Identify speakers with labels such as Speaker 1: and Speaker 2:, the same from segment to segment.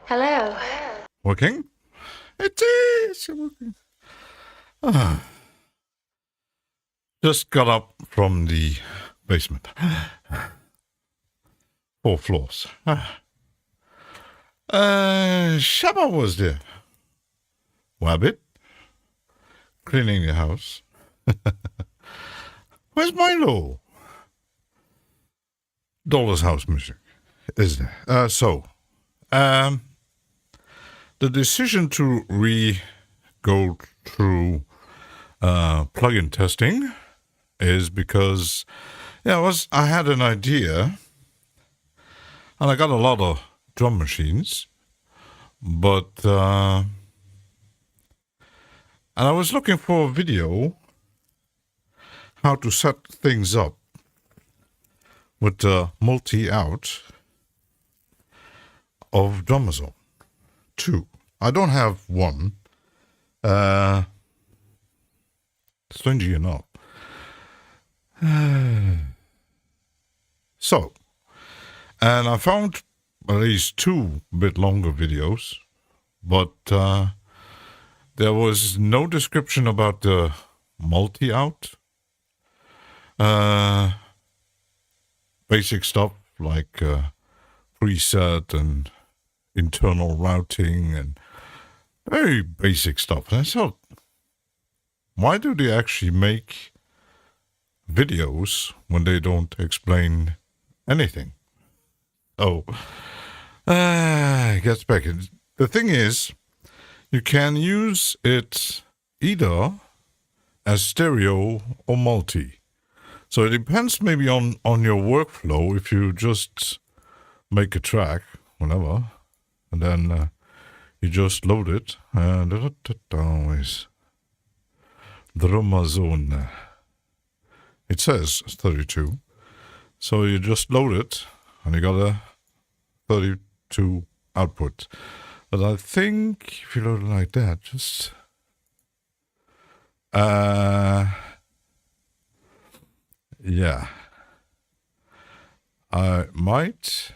Speaker 1: Hello.
Speaker 2: Working? It is working. Ah. Just got up from the basement. 4 floors. Shabba was there. Wabbit. Cleaning the house. Where's Milo? Dollar's house music, is there? The decision to go through plugin testing is because I had an idea, and I got a lot of drum machines, but and I was looking for a video how to set things up with the multi-out of Drumazon 2. I don't have one. Strangely enough. So, and I found at least 2 bit longer videos, but there was no description about the multi-out. Basic stuff like preset and internal routing and very basic stuff. And I thought, why do they actually make videos when they don't explain anything? Oh, it gets back. The thing is, you can use it either as stereo or multi. So it depends maybe on your workflow. If you just make a track, whatever, and then you just load it. Always Drumazon. It says 32. So you just load it, and you got a 32 output. But I think if you load it like that, just yeah, I might.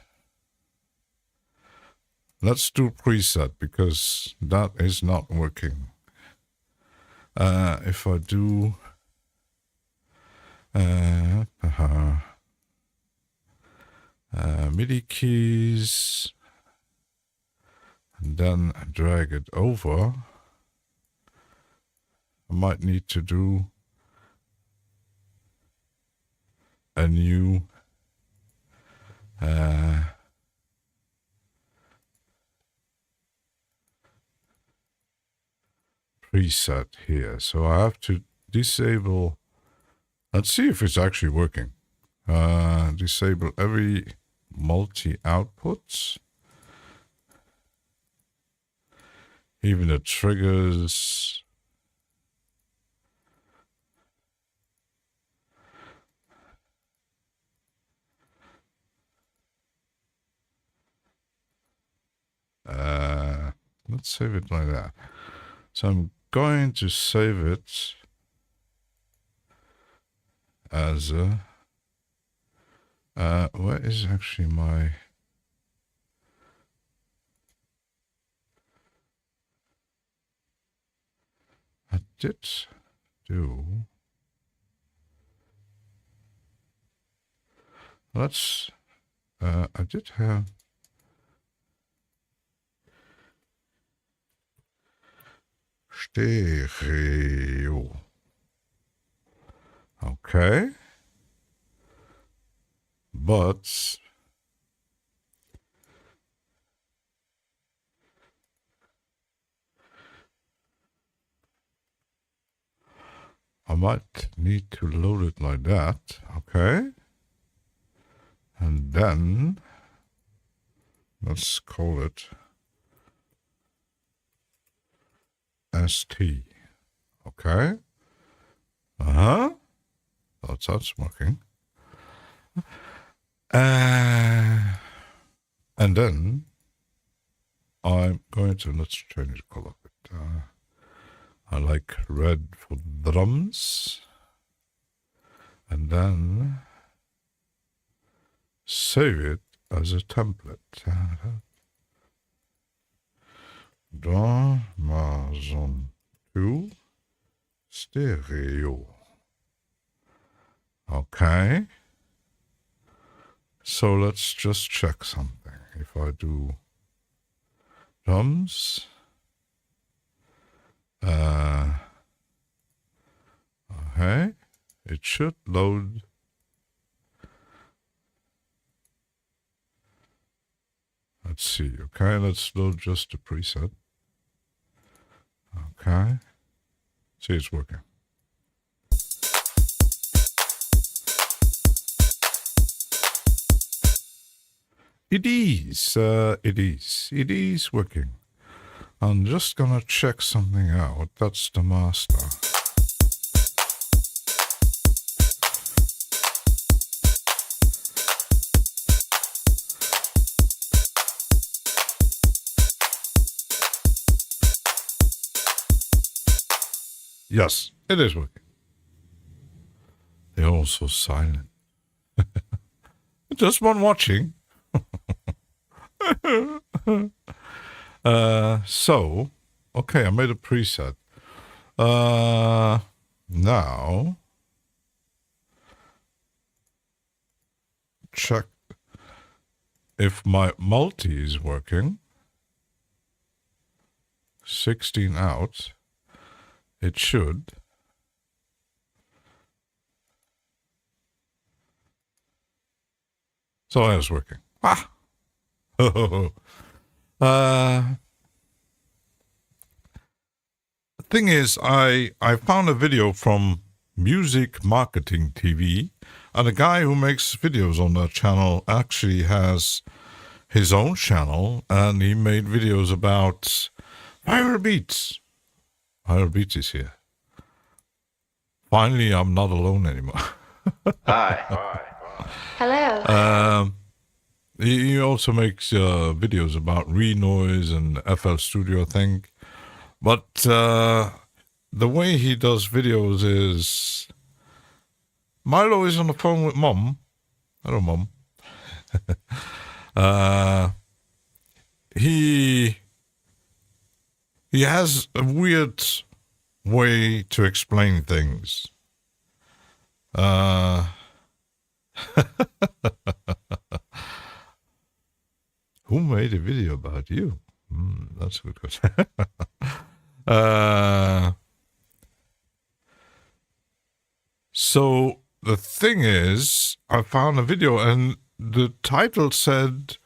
Speaker 2: Let's do preset because that is not working. If I do MIDI keys and then drag it over, I might need to do a new preset here. So I have to disable. Let's see if it's actually working. Disable every multi-outputs. Even the triggers. Let's save it like that. So I'm going to save it as a where is actually my I did do let's I did have stereo. Okay. But I might need to load it like that. Okay. And then let's call it ST. Okay. That's working. And then I'm going to, let's change the color a bit. I like red for drums. And then save it as a template. Drumazon 2 stereo. Okay. So let's just check something. If I do drums, okay, it should load. Let's see. Okay, let's load just the preset. Okay. See, it's working. It is working. I'm just gonna check something out. That's the master. Yes, it is working. They're all so silent. Just one watching. So, okay, I made a preset. Now, check if my multi is working. 16 out. It should. So it's working. Ah! The thing is, I found a video from Music Marketing TV, and a guy who makes videos on that channel actually has his own channel, and he made videos about viral beats. Viral beats is here. Finally, I'm not alone anymore.
Speaker 1: Hi.
Speaker 3: Hello.
Speaker 2: He also makes videos about Renoise and FL Studio, I think. But the way he does videos is... Milo is on the phone with Mom. Hello, Mom. He has a weird way to explain things. Who made a video about you? That's a good question. So the thing is, I found a video and the title said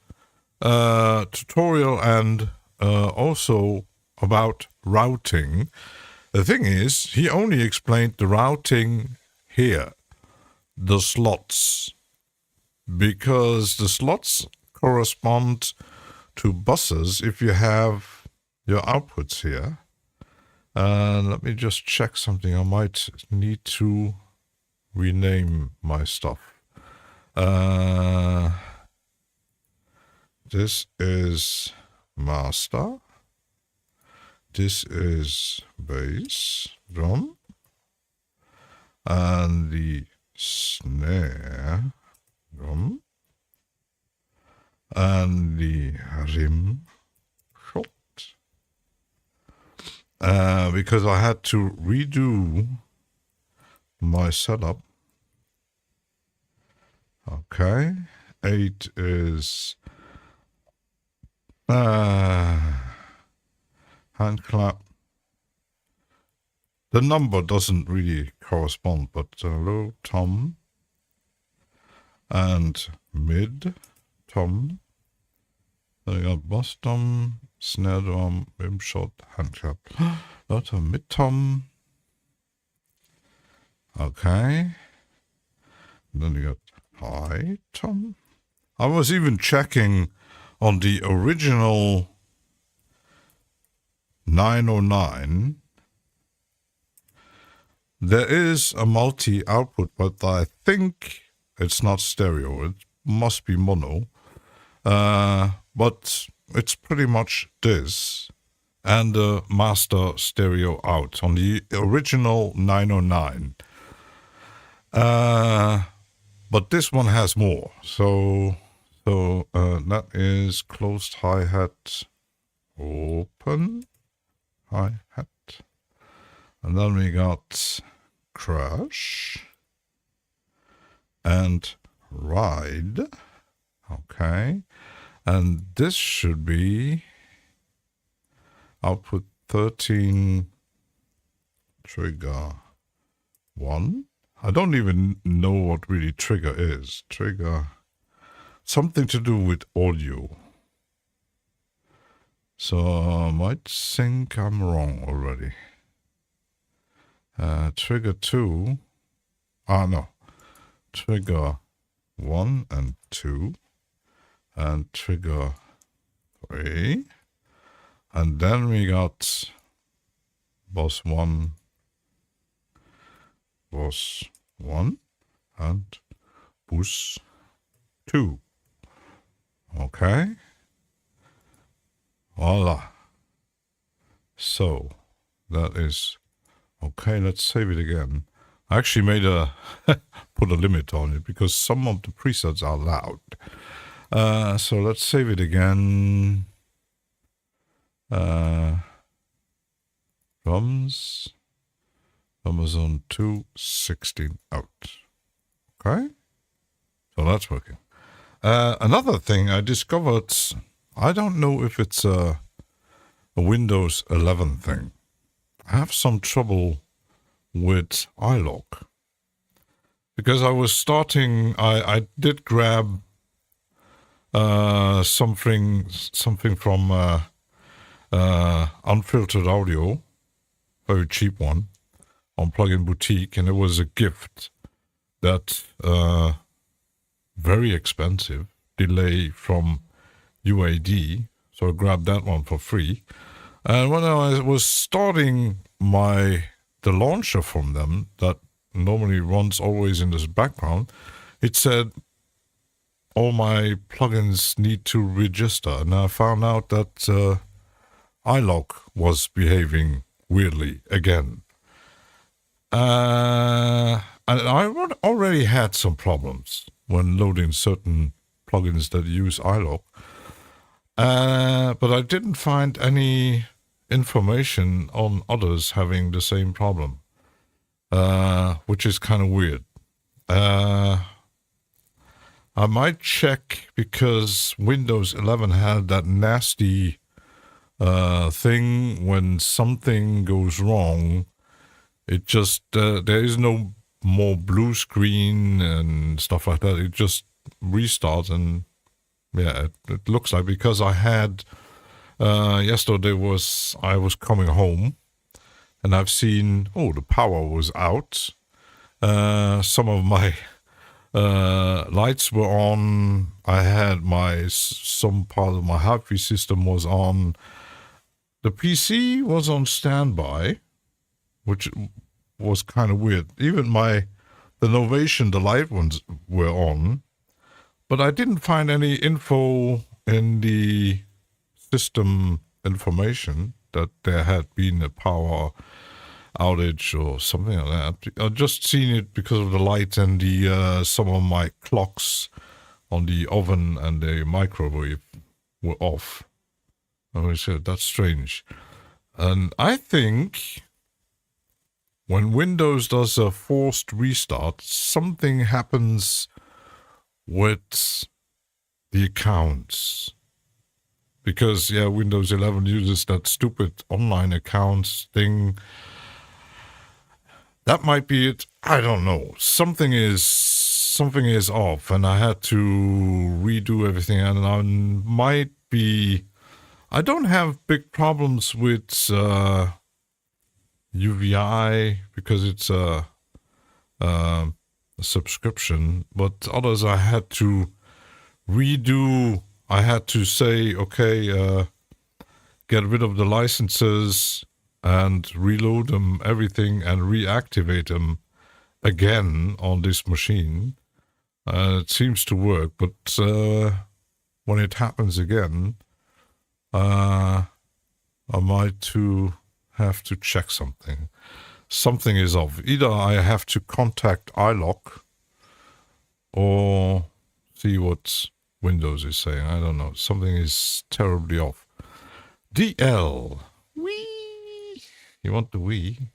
Speaker 2: tutorial and also about routing. The thing is, he only explained the routing here, the slots, because the slots correspond to buses if you have your outputs here. Let me just check something. I might need to rename my stuff. This is master. This is bass, drum. And the snare, drum. And the rim shot. Because I had to redo my setup. Okay. 8 is hand clap. The number doesn't really correspond, but low tom and mid tom. Then I got bass tom, snare drum, rim shot, hand clap. Lot of mid tom. Okay. Then you got high tom. I was even checking on the original 909. There is a multi output, but I think it's not stereo. It must be mono. But it's pretty much this and the master stereo out on the original 909. But this one has more. So So that is closed hi-hat, open hi-hat. And then we got crash and ride. Okay. And this should be output 13 trigger 1. I don't even know what really trigger is. Trigger, something to do with audio. So I might think I'm wrong already. Trigger 2. No. Trigger 1 and 2. And trigger 3. And then we got boss 1, boss 1, and boost 2. Okay. Voila. So that is okay. Let's save it again. I actually made put a limit on it because some of the presets are loud. So let's save it again. Drums, Drumazon 216 out. Okay, so that's working. Another thing I discovered, I don't know if it's a Windows 11 thing. I have some trouble with iLok because I was starting. I did grab something from unfiltered audio, very cheap one, on Plugin Boutique, and it was a gift that very expensive delay from UAD, so I grabbed that one for free. And when I was starting the launcher from them that normally runs always in this background, it said all my plugins need to register, and I found out that iLok was behaving weirdly again. And I already had some problems when loading certain plugins that use iLok. But I didn't find any information on others having the same problem, which is kind of weird. I might check because Windows 11 had that nasty thing when something goes wrong. It just, there is no more blue screen and stuff like that. It just restarts, and yeah, it looks like, because I had, yesterday I was coming home and I've seen, the power was out. Some of my lights were on. I had some part of my hi-fi system was on. The PC was on standby, which was kind of weird. Even the Novation, the light ones were on, but I didn't find any info in the system information that there had been a power outage or something like that. I just seen it because of the light and the some of my clocks on the oven and the microwave were off. And I said, that's strange. And I think when Windows does a forced restart, something happens with the accounts. Because, Windows 11 uses that stupid online accounts thing. That might be it. I don't know. Something is off, and I had to redo everything. And I don't have big problems with UVI because it's a subscription, but others I had to redo. I had to say, okay, get rid of the licenses and reload them, everything, and reactivate them again on this machine. It seems to work, but when it happens again, I might have to check something. Something is off. Either I have to contact iLok or see what's Windows is saying. I don't know. Something is terribly off. DL. Wee. You want the Wii?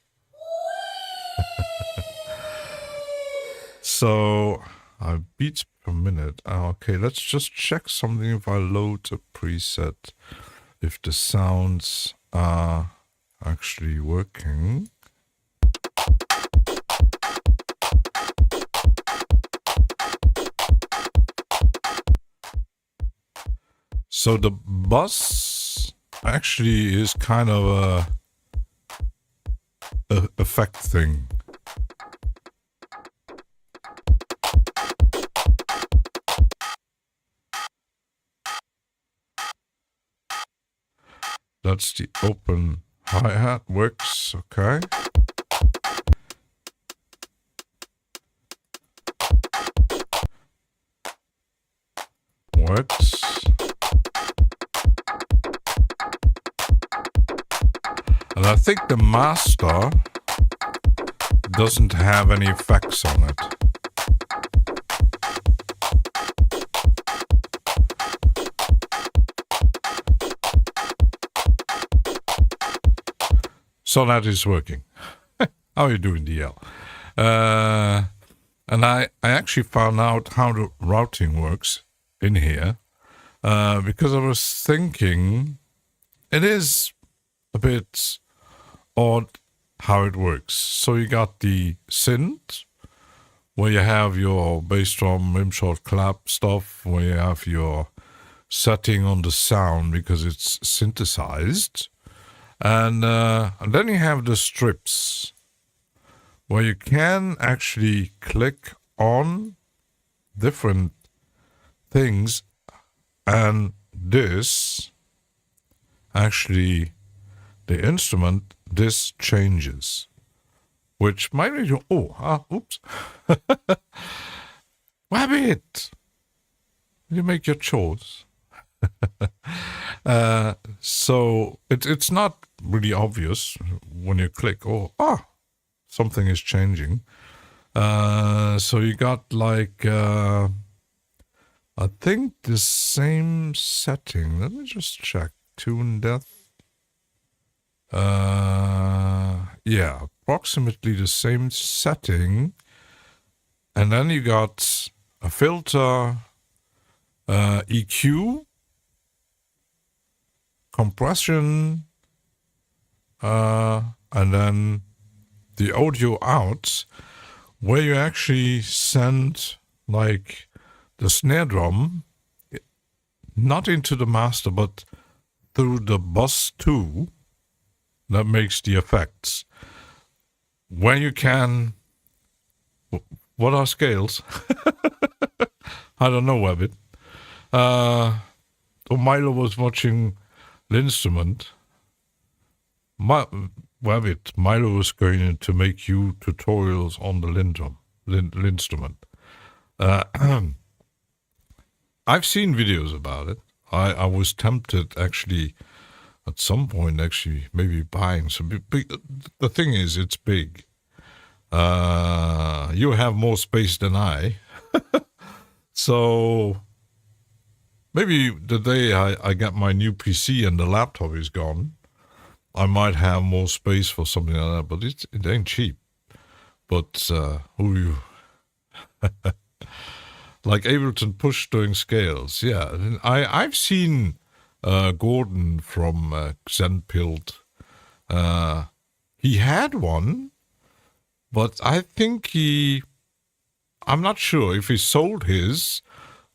Speaker 2: So, beats per minute. Okay, let's just check something if I load a preset. If the sounds are actually working. So the bus actually is kind of a effect thing. That's the open hi-hat, works, okay. Works. And I think the master doesn't have any effects on it. So that is working. How are you doing, DL? And I actually found out how the routing works in here because I was thinking it is a bit odd how it works. So you got the synth, where you have your bass drum, rimshot, clap stuff, where you have your setting on the sound because it's synthesized. And then you have the strips, where you can actually click on different things, and this actually, the instrument, this changes, which might make you, oops. Rabbit! You make your choice. So it's not really obvious when you click, something is changing. So you got like, I think the same setting. Let me just check. Tune depth. Yeah, approximately the same setting. And then you got a filter, EQ, compression, and then the audio out, where you actually send like the snare drum not into the master but through the bus 2 that makes the effects. Where you can, what are scales? I don't know, Wabbit. Milo was watching the instrument. Wabbit, Milo was going to make you tutorials on the instrument. I've seen videos about it. I was tempted actually at some point actually maybe buying some big. The thing is, it's big. You have more space than I. So maybe the day I get my new PC and the laptop is gone, I might have more space for something like that, but it ain't cheap. But who you like Ableton Push doing scales? Yeah, I've seen Gordon from Xenpilt. He had one, but I think I'm not sure if he sold his,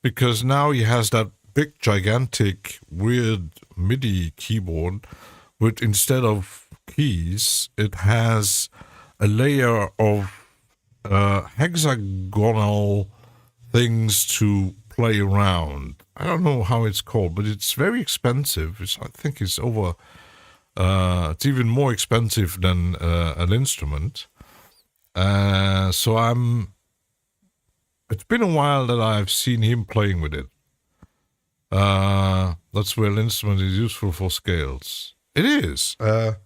Speaker 2: because now he has that big, gigantic, weird MIDI keyboard, but instead of keys, it has a layer of hexagonal things to play around. I don't know how it's called, but it's very expensive. I think it's over. It's even more expensive than an instrument. So it's been a while that I've seen him playing with it. That's where an instrument is useful for scales. It is. The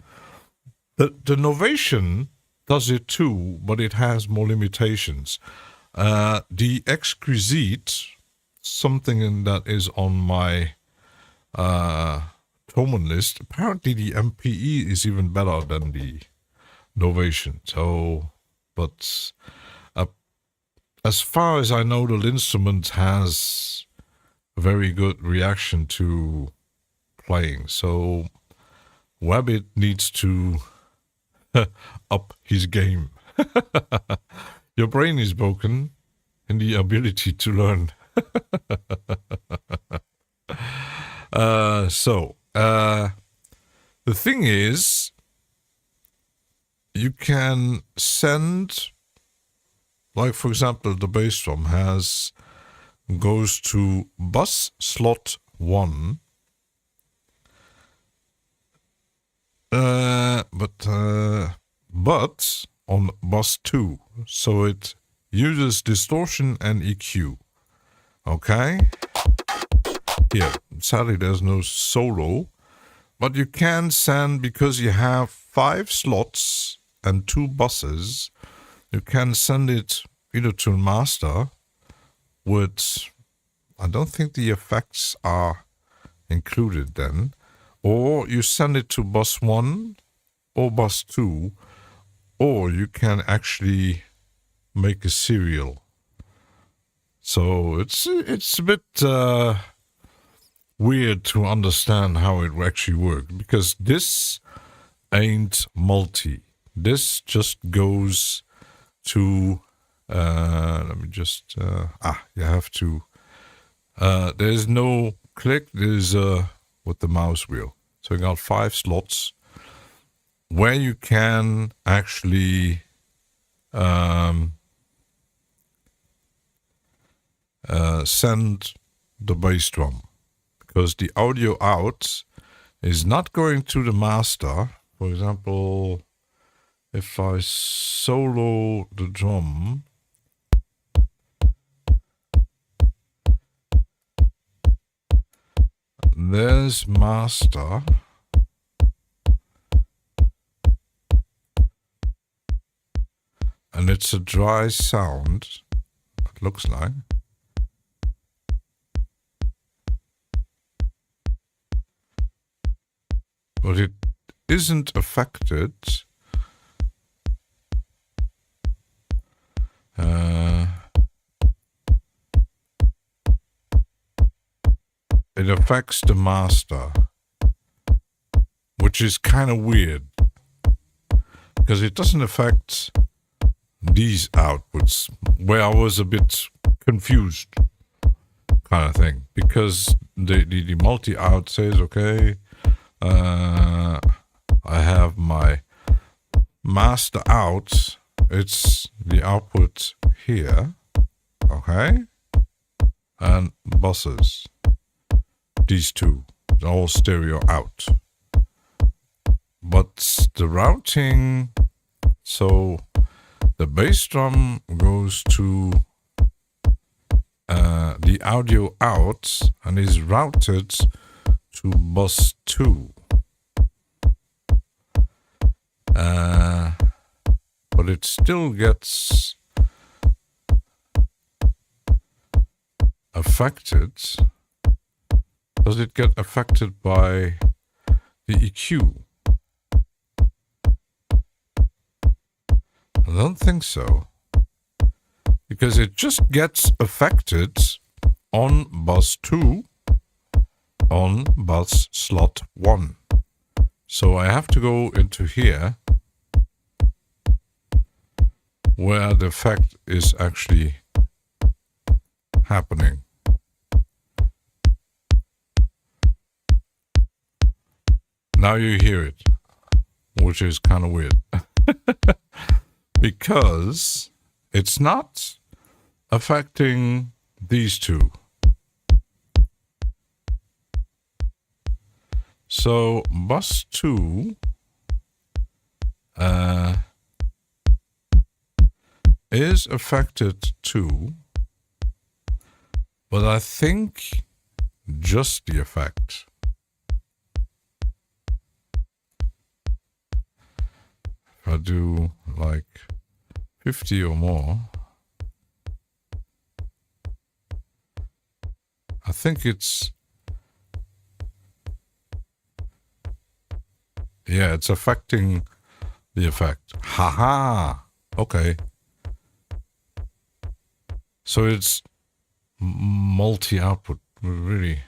Speaker 2: Novation does it too, but it has more limitations. The Exquisite something that is on my Toman list. Apparently the MPE is even better than the Novation. So, but as far as I know, the instrument has a very good reaction to playing. So Wabbit needs to up his game. Your brain is broken in the ability to learn. The thing is, you can send, like for example, the bass drum goes to bus slot 1, but on bus 2, so it uses distortion and EQ. Okay, here sadly there's no solo, but you can send, because you have 5 slots and 2 buses, you can send it either to a master with, I don't think the effects are included then, or you send it to bus 1 or bus 2, or you can actually make a serial. So it's a bit weird to understand how it actually works, because this ain't multi. This just goes to let me just you have to there's no click, there's with the mouse wheel. So you got 5 slots where you can actually send the bass drum, because the audio out is not going to the master. For example, if I solo the drum, there's master, and it's a dry sound, it looks like. But it isn't affected. It affects the master, which is kind of weird, because it doesn't affect these outputs, where I was a bit confused, kind of thing, because the multi-out says, okay, I have my master out, it's the output here, okay, and buses, these two, all stereo out. But the routing, so the bass drum goes to the audio out and is routed to bus 2. But it still gets affected. Does it get affected by the EQ? I don't think so, because it just gets affected on bus 2, on bus slot 1. So I have to go into here, where the effect is actually happening. Now you hear it, which is kind of weird. Because it's not affecting these two. So bus 2 is affected too, but I think just the effect. If I do like 50 or more, think it's... Yeah, it's affecting the effect. Haha! Okay. So it's multi-output, really.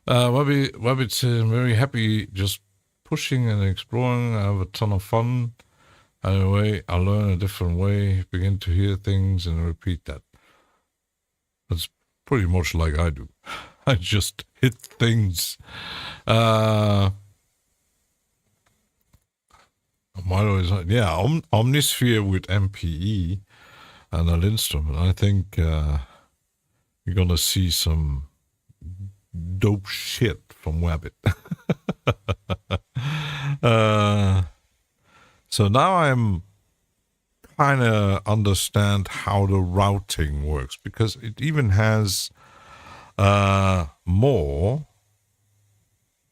Speaker 2: Rabbit's very happy just pushing and exploring. I have a ton of fun. Anyway, I learn a different way, begin to hear things and repeat that. That's pretty much like I do. I just hit things. Omnisphere with MPE and an instrument. I think you're gonna see some dope shit from Wabbit. So now I'm kind of understand how the routing works, because it even has more.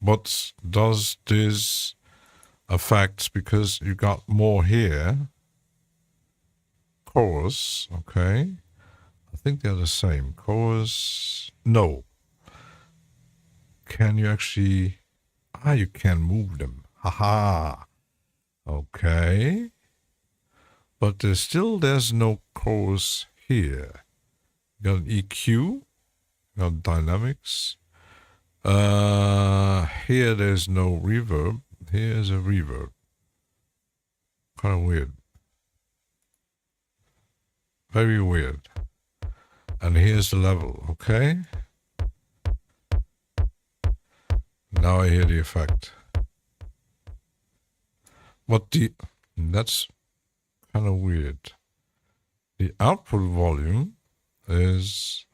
Speaker 2: What does this affect? Because you got more here. Chorus, okay. I think they're the same. Chorus, no. Can you actually... you can move them. Haha. Okay. But there's no chorus here. You got an EQ. You got dynamics. Here there's no reverb. Here's a reverb. Kind of weird. Very weird. And here's the level, okay? Now I hear the effect. But that's kind of weird. The output volume is...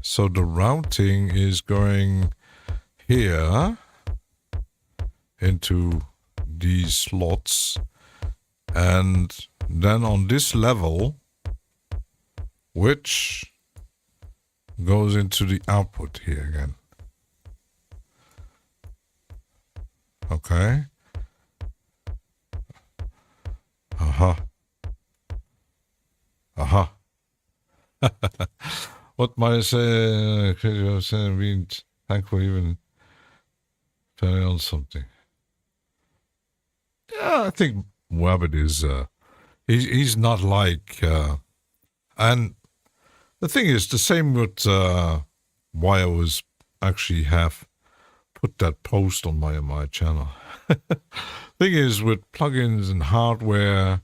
Speaker 2: So the routing is going here into these slots, and then on this level, which goes into the output here again. Okay. What might I say? Being thankful even turning on something. Yeah, I think Wabbit is he's not like and the thing is the same with why I was actually have put that post on my channel. Thing is with plugins and hardware,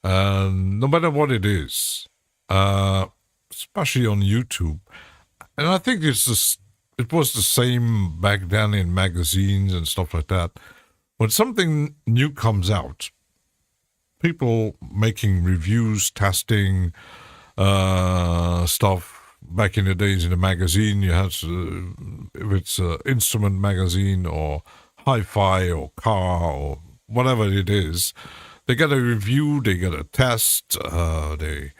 Speaker 2: no matter what it is, especially on YouTube, and I think it was the same back then in magazines and stuff like that. When something new comes out, people making reviews, testing stuff. Back in the days in the magazine, you had if it's an instrument magazine or hi-fi or car or whatever it is, they get a review, they get a test, they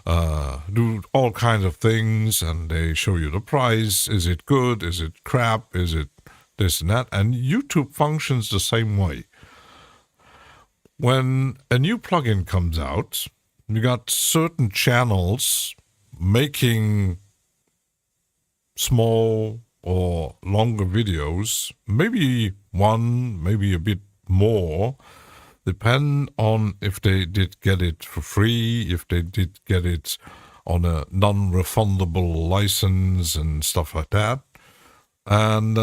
Speaker 2: do all kinds of things, and they show you the price. Is it good? Is it crap? Is it this and that? And YouTube functions the same way. When a new plugin comes out, you got certain channels making small or longer videos, maybe one, maybe a bit more, depend on if they did get it for free, if they did get it on a non-refundable license and stuff like that. And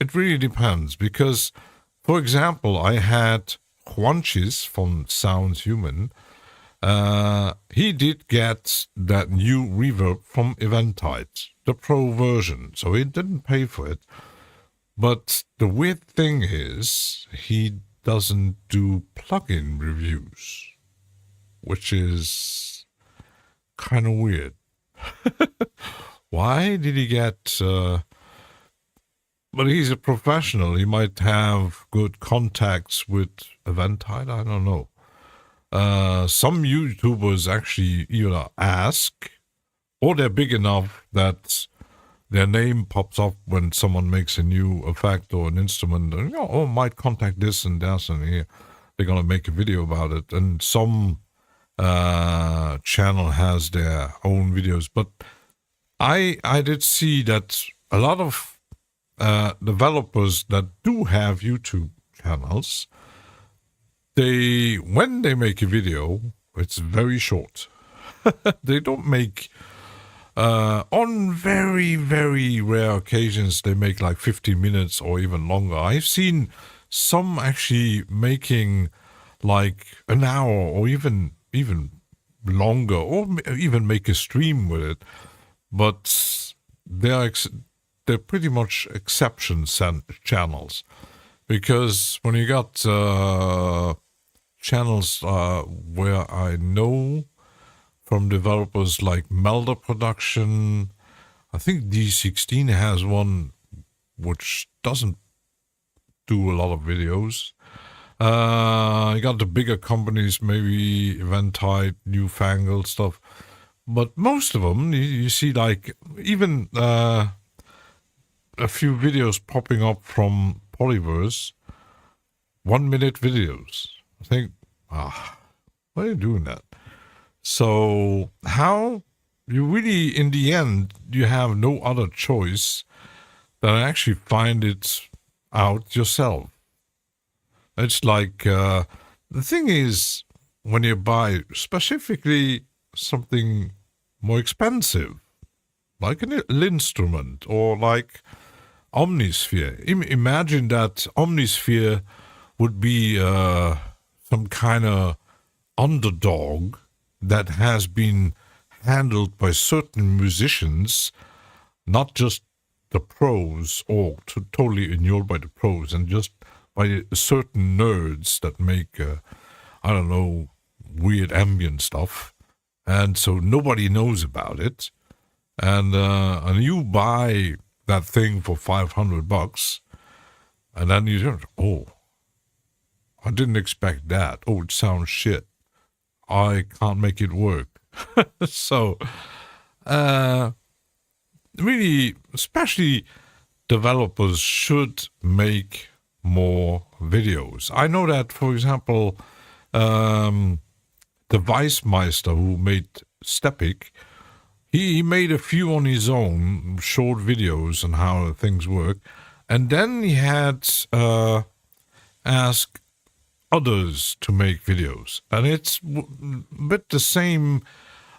Speaker 2: it really depends, because, for example, I had Juanchis from Sounds Human. He did get that new reverb from Eventide, the pro version, so he didn't pay for it. But the weird thing is, he doesn't do plugin reviews, which is kind of weird. Why did he get... but he's a professional. He might have good contacts with Eventide. I don't know. Some YouTubers actually either ask, or they're big enough that their name pops up when someone makes a new effect or an instrument, and might contact this and that, and here they're gonna make a video about it. And some channel has their own videos, but I did see that a lot of developers that do have YouTube channels, when they make a video, it's very short. They don't make on very, very rare occasions, they make like 15 minutes or even longer. I've seen some actually making like an hour or even longer, or even make a stream with it. But they're pretty much exception channels, because when you got channels where I know from developers like Melder Production, I think D16 has one which doesn't do a lot of videos. You got the bigger companies, maybe Eventide, Newfangled stuff. But most of them, you see like even a few videos popping up from Polyverse, 1 minute videos. I think, why are you doing that? So how you really, in the end, you have no other choice than actually find it out yourself. It's like, the thing is, when you buy specifically something more expensive, like an instrument or like Omnisphere, imagine that Omnisphere would be some kind of underdog that has been handled by certain musicians, not just the pros, or totally ignored by the pros, and just by certain nerds that make, I don't know, weird ambient stuff. And so nobody knows about it. And you buy that thing for $500, and then you think, oh, I didn't expect that. Oh, it sounds shit. I can't make it work. So, really, especially developers should make more videos. I know that, for example, the Weissmeister who made Stepic, he made a few on his own, short videos on how things work, and then he had asked others to make videos. And it's a bit the same,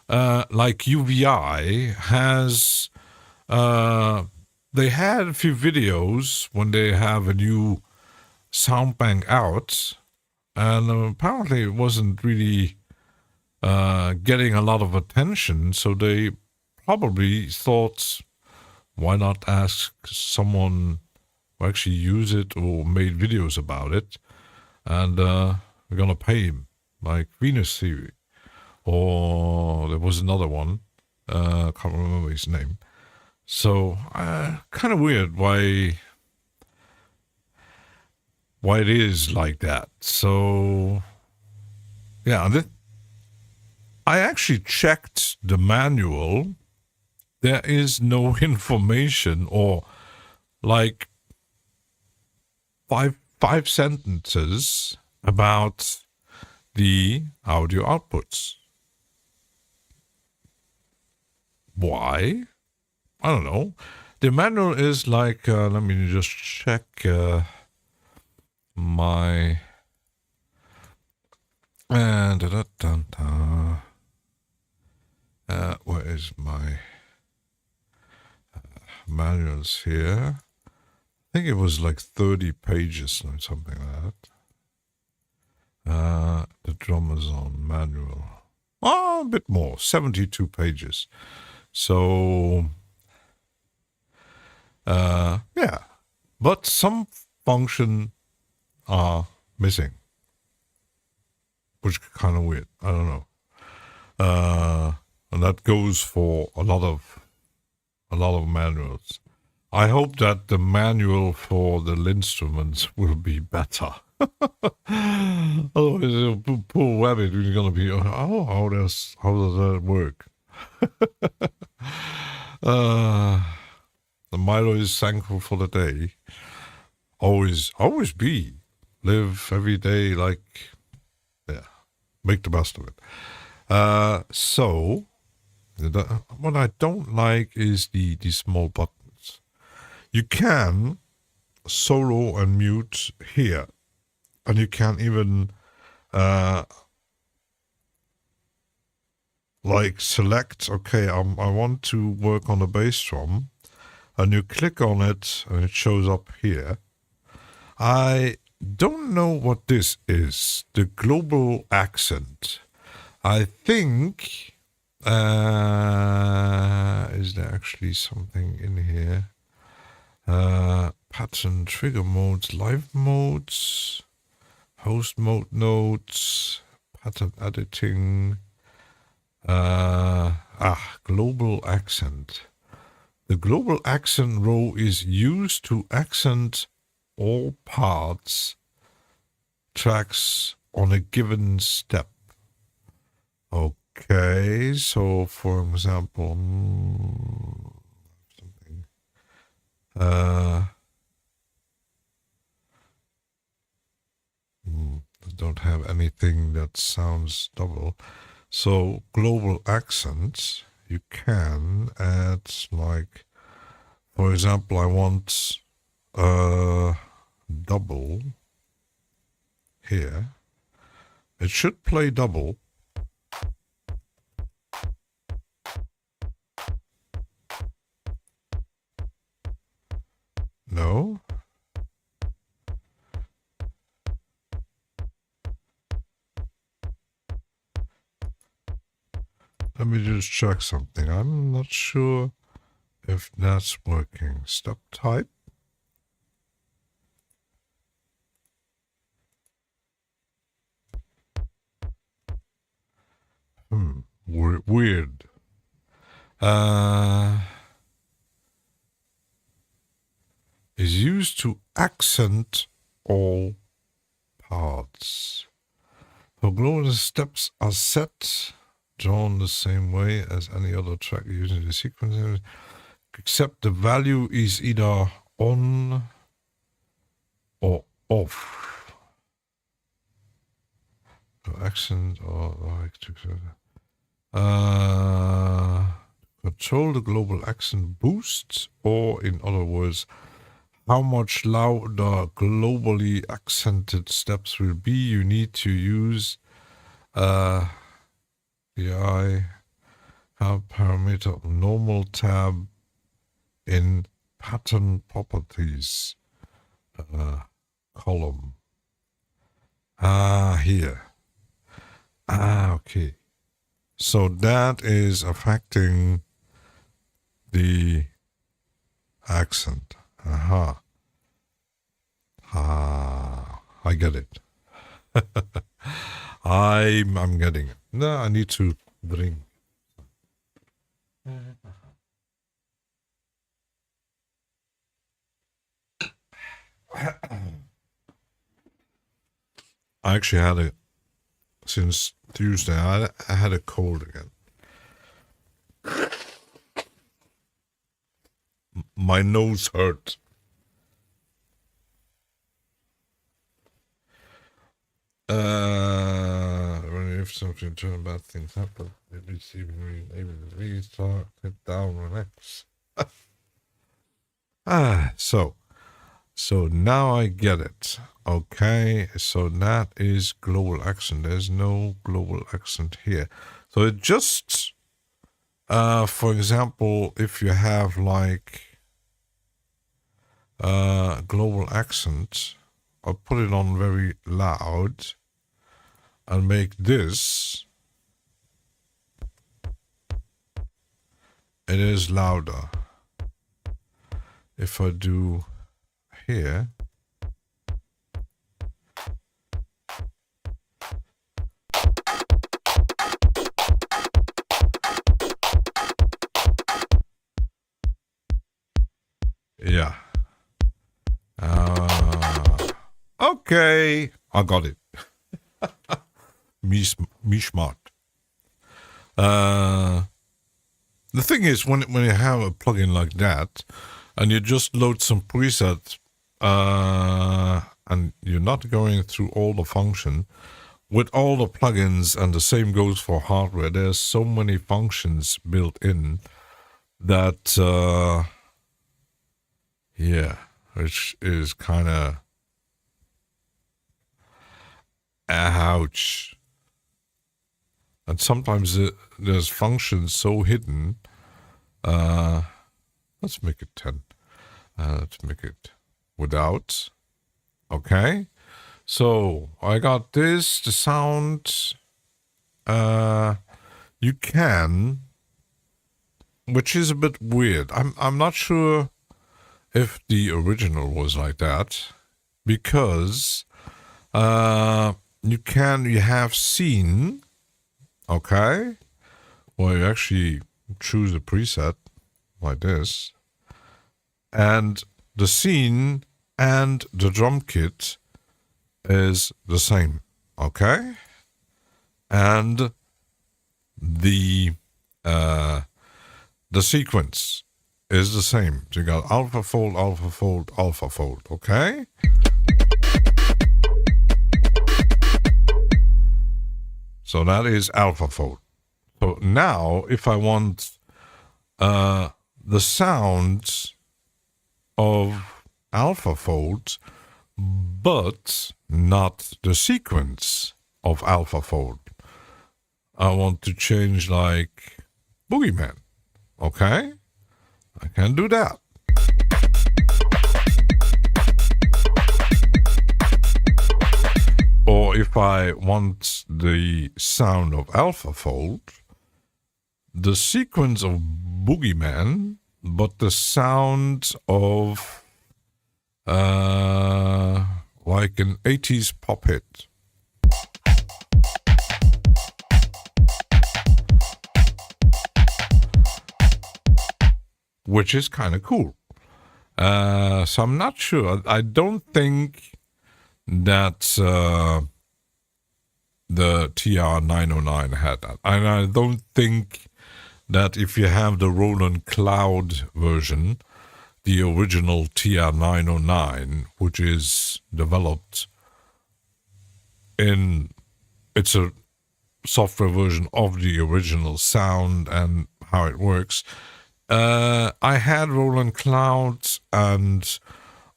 Speaker 2: like UVI has, they had a few videos when they have a new sound bank out, and apparently it wasn't really getting a lot of attention, so they probably thought, why not ask someone who actually used it or made videos about it, and we're gonna pay him, like Venus Theory, or there was another one, can't remember his name. So kind of weird why it is like that. So yeah, I actually checked the manual. There is no information, or like five sentences about the audio outputs. Why? I don't know. The manual is like, let me just check my... where is my manuals here? I think it was like 30 pages or something like that. The Drumazon manual. Oh, a bit more, 72 pages. So, yeah. But some function are missing, which is kind of weird. I don't know. And that goes for a lot of manuals. I hope that the manual for the instruments will be better. Otherwise, poor Rabbit is going to be, how does that work? Milo is thankful for the day. Always be. Live every day like, yeah, make the best of it. So what I don't like is the small buttons. You can solo and mute here, and you can even like select, okay, I want to work on the bass drum, and you click on it and it shows up here. I don't know what this is, the global accent. I think, is there actually something in here? Pattern, trigger modes, live modes, host mode notes, pattern editing, global accent. The global accent row is used to accent all parts, tracks on a given step. Okay, so for example, something. I don't have anything that sounds double. So global accents, you can add, like, for example, I want double here. It should play double. No? Let me just check something. I'm not sure if that's working. Stop type. Weird. Is used to accent all parts. So global steps are set, drawn the same way as any other track using the sequence, except the value is either on or off. So accent or control the global accent boost, or in other words, how much louder globally accented steps will be. You need to use the I have parameter normal tab in pattern properties column. Here. Okay. So that is affecting the accent. I get it. I'm getting it. No, I need to drink. I actually had since Tuesday, I had a cold again. My nose hurt. If something turn bad things happen, maybe able to restart, sit down, relax. So now I get it. Okay, so that is global accent. There's no global accent here. So it just, for example, if you have like global accent, I'll put it on very loud and make this, it is louder. If I do here, yeah. Okay, I got it. Me smart. The thing is, when you have a plugin like that, and you just load some presets, and you're not going through all the function, with all the plugins, and the same goes for hardware, there's so many functions built in that, which is kind of, ouch. And sometimes there's functions so hidden. Let's make it 10. Let's make it without. Okay. So I got this, the sound. You can, which is a bit weird. I'm not sure if the original was like that, because you have scene, okay, where you actually choose a preset like this, and the scene and the drum kit is the same, okay, and the sequence is the same. So you got alpha fold, alpha fold, alpha fold, okay? So that is alpha fold. So now if I want the sound of alpha fold, but not the sequence of alpha fold, I want to change like Boogeyman, okay? I can do that. Or if I want the sound of alpha fold, the sequence of Boogeyman, but the sound of like an 80s pop hit. Which is kind of cool. So I'm not sure. I don't think that the TR-909 had that. And I don't think that if you have the Roland Cloud version, the original TR-909, which is developed it's a software version of the original sound and how it works. I had Roland Cloud, and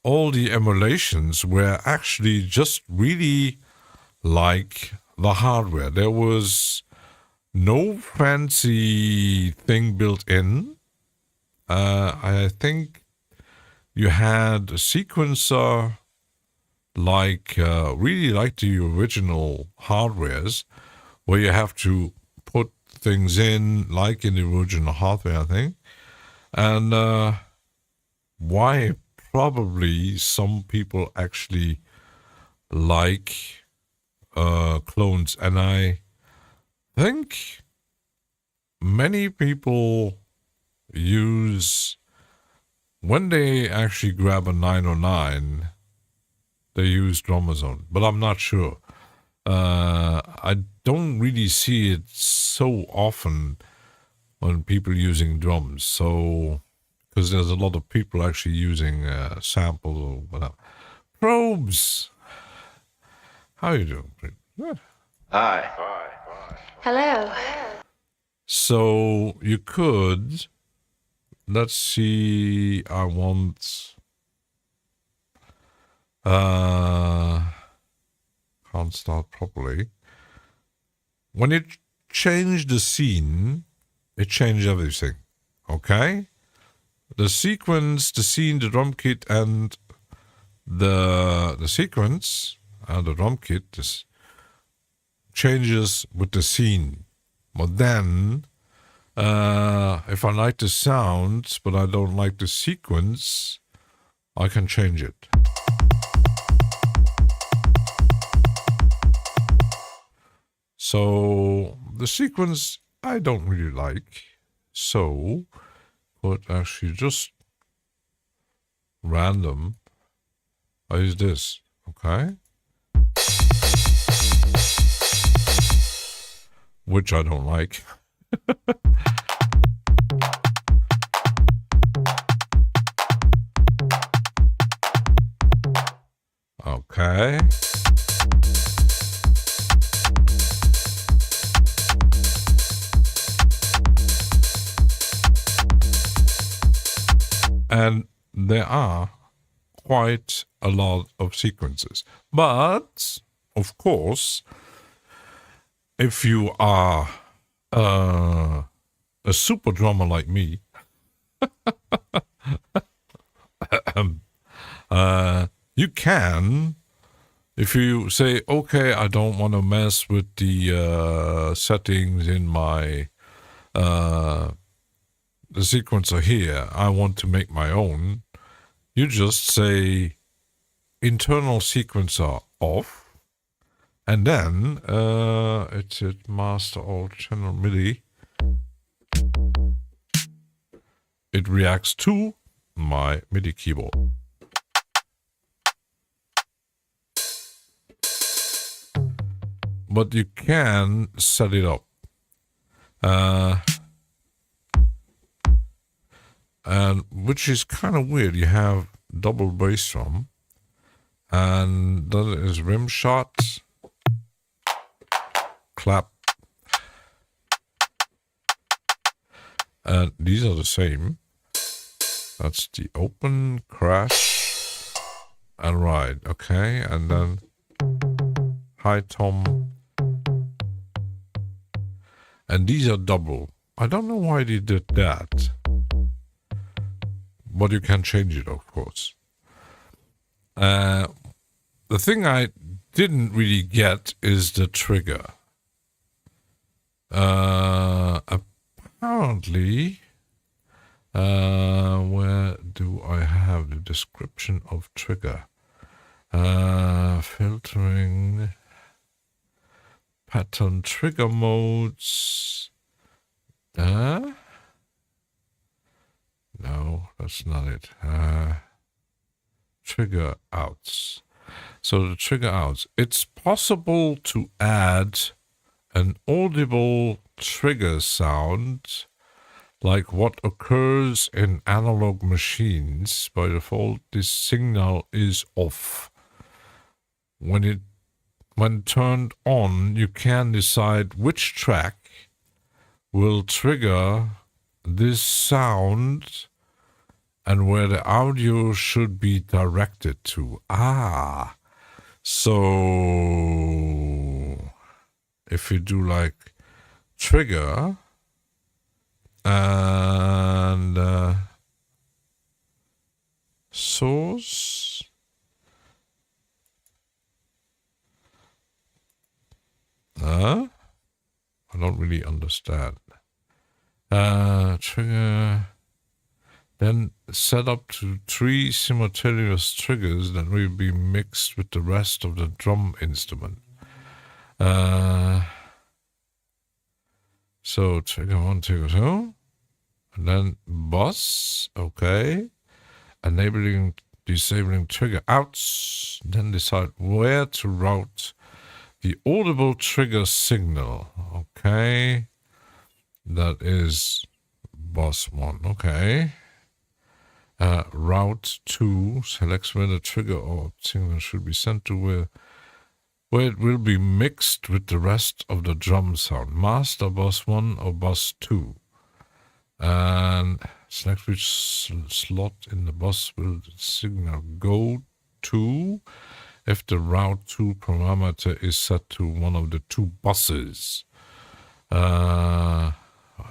Speaker 2: all the emulations were actually just really like the hardware. There was no fancy thing built in. I think you had a sequencer really like the original hardwares, where you have to put things in like in the original hardware, I think. And why probably some people actually like clones. And I think many people use, when they actually grab a 909, they use Drumazon. But I'm not sure. I don't really see it so often when people using drums, so because there's a lot of people actually using samples or whatever. Probes, how you doing? Yeah.
Speaker 1: Hi.
Speaker 3: Hello.
Speaker 2: So you could, let's see. I want. Can't start properly. When you change the scene, it changed everything, okay? The sequence, the scene, the drum kit, and the sequence and the drum kit changes with the scene. But then, if I like the sound, but I don't like the sequence, I can change it. So the sequence I don't really like, so but actually just random. I use this, okay? Which I don't like. Okay. And there are quite a lot of sequences. But, of course, if you are a super drummer like me, you can, if you say, okay, I don't want to mess with the settings in my the sequencer here, I want to make my own, you just say internal sequencer off, and then it's at master alt channel MIDI. It reacts to my MIDI keyboard. But you can set it up. And which is kind of weird. You have double bass drum, and that is rim shot, clap, and these are the same. That's the open, crash, and ride. Okay, and then high tom, and these are double. I don't know why they did that. But you can change it, of course. The thing I didn't really get is the trigger. Apparently, where do I have the description of trigger? Filtering, pattern trigger modes. No, that's not it. Trigger outs. So the trigger outs. It's possible to add an audible trigger sound like what occurs in analog machines. By default, this signal is off. When turned on, you can decide which track will trigger this sound and where the audio should be directed to. So if you do like trigger and source, I don't really understand. Trigger, then set up to 3 simultaneous triggers that will be mixed with the rest of the drum instrument. So trigger 1, trigger 2, and then bus, okay. Enabling, disabling trigger outs, then decide where to route the audible trigger signal, okay. That is bus 1, okay. Route 2 selects where the trigger or signal should be sent to, where it will be mixed with the rest of the drum sound. Master bus 1 or bus 2. And select which slot in the bus will the signal go to if the route 2 parameter is set to one of the 2 buses.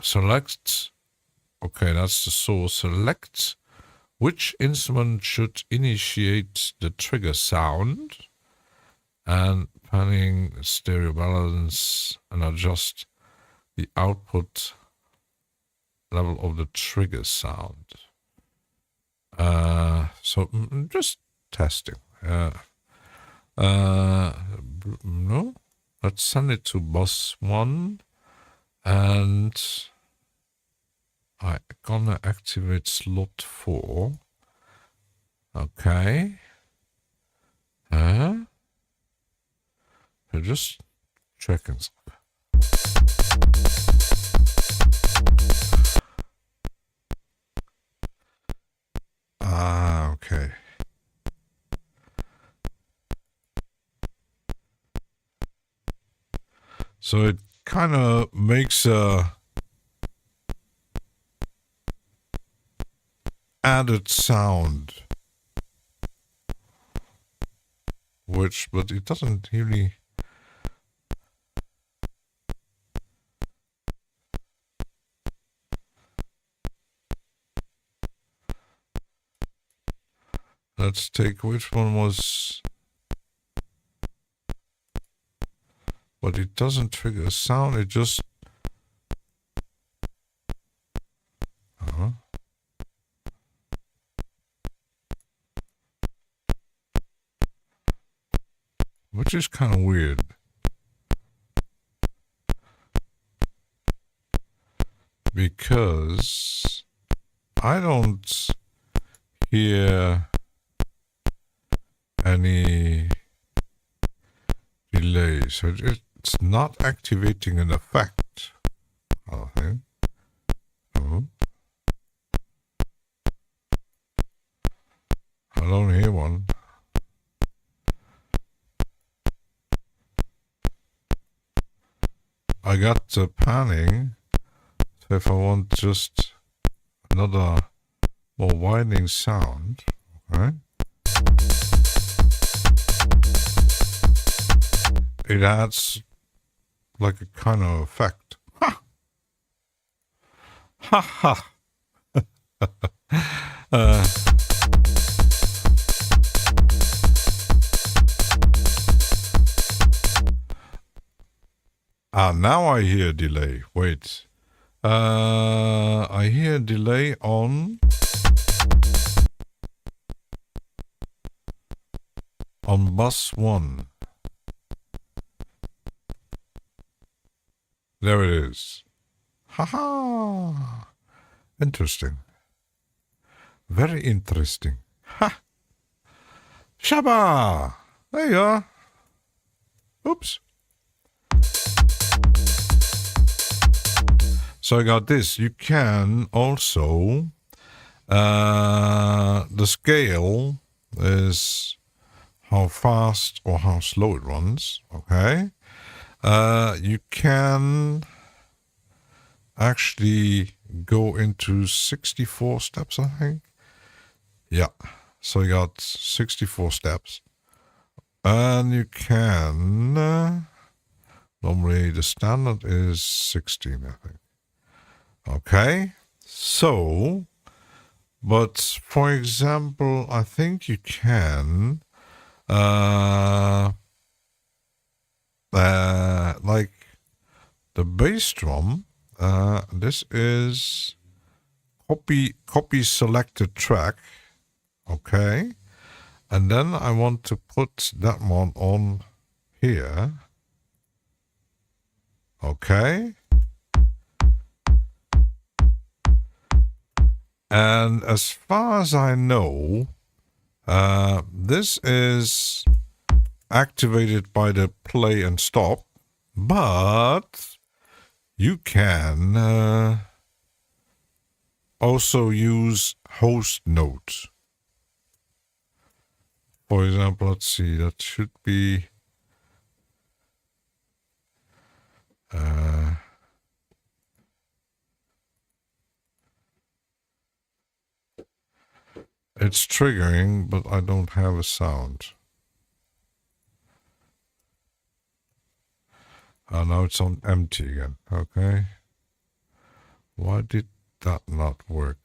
Speaker 2: Select, okay, that's the source. Select which instrument should initiate the trigger sound, and panning stereo balance and adjust the output level of the trigger sound. So just testing. No, let's send it to bus 1. And I'm gonna activate slot 4. Okay. So just checking something. Okay. So it kind of makes a added sound. But it doesn't really... Let's take which one was... But it doesn't trigger a sound, it just... Which is kind of weird. Because I don't hear any delay. So it's not activating an effect, I think. I don't hear one. I got the panning, so if I want just another more widening sound, okay, it adds like a kind of effect. Ha! Ha ha! Now I hear delay. Wait. I hear delay on bus 1. There it is. Haha. Interesting. Very interesting. Ha! Shabba! There you are. Oops. So I got this. You can also, the scale is how fast or how slow it runs, okay? You can actually go into 64 steps, I think. Yeah, so you got 64 steps. And you can, normally the standard is 16, I think. Okay, so, but for example, I think you can, like the bass drum, this is copy selected track, okay, and then I want to put that one on here, okay. And as far as I know, this is activated by the play and stop, but you can also use host notes. For example, let's see, that should be it's triggering, but I don't have a sound. Now it's on empty again, okay? Why did that not work?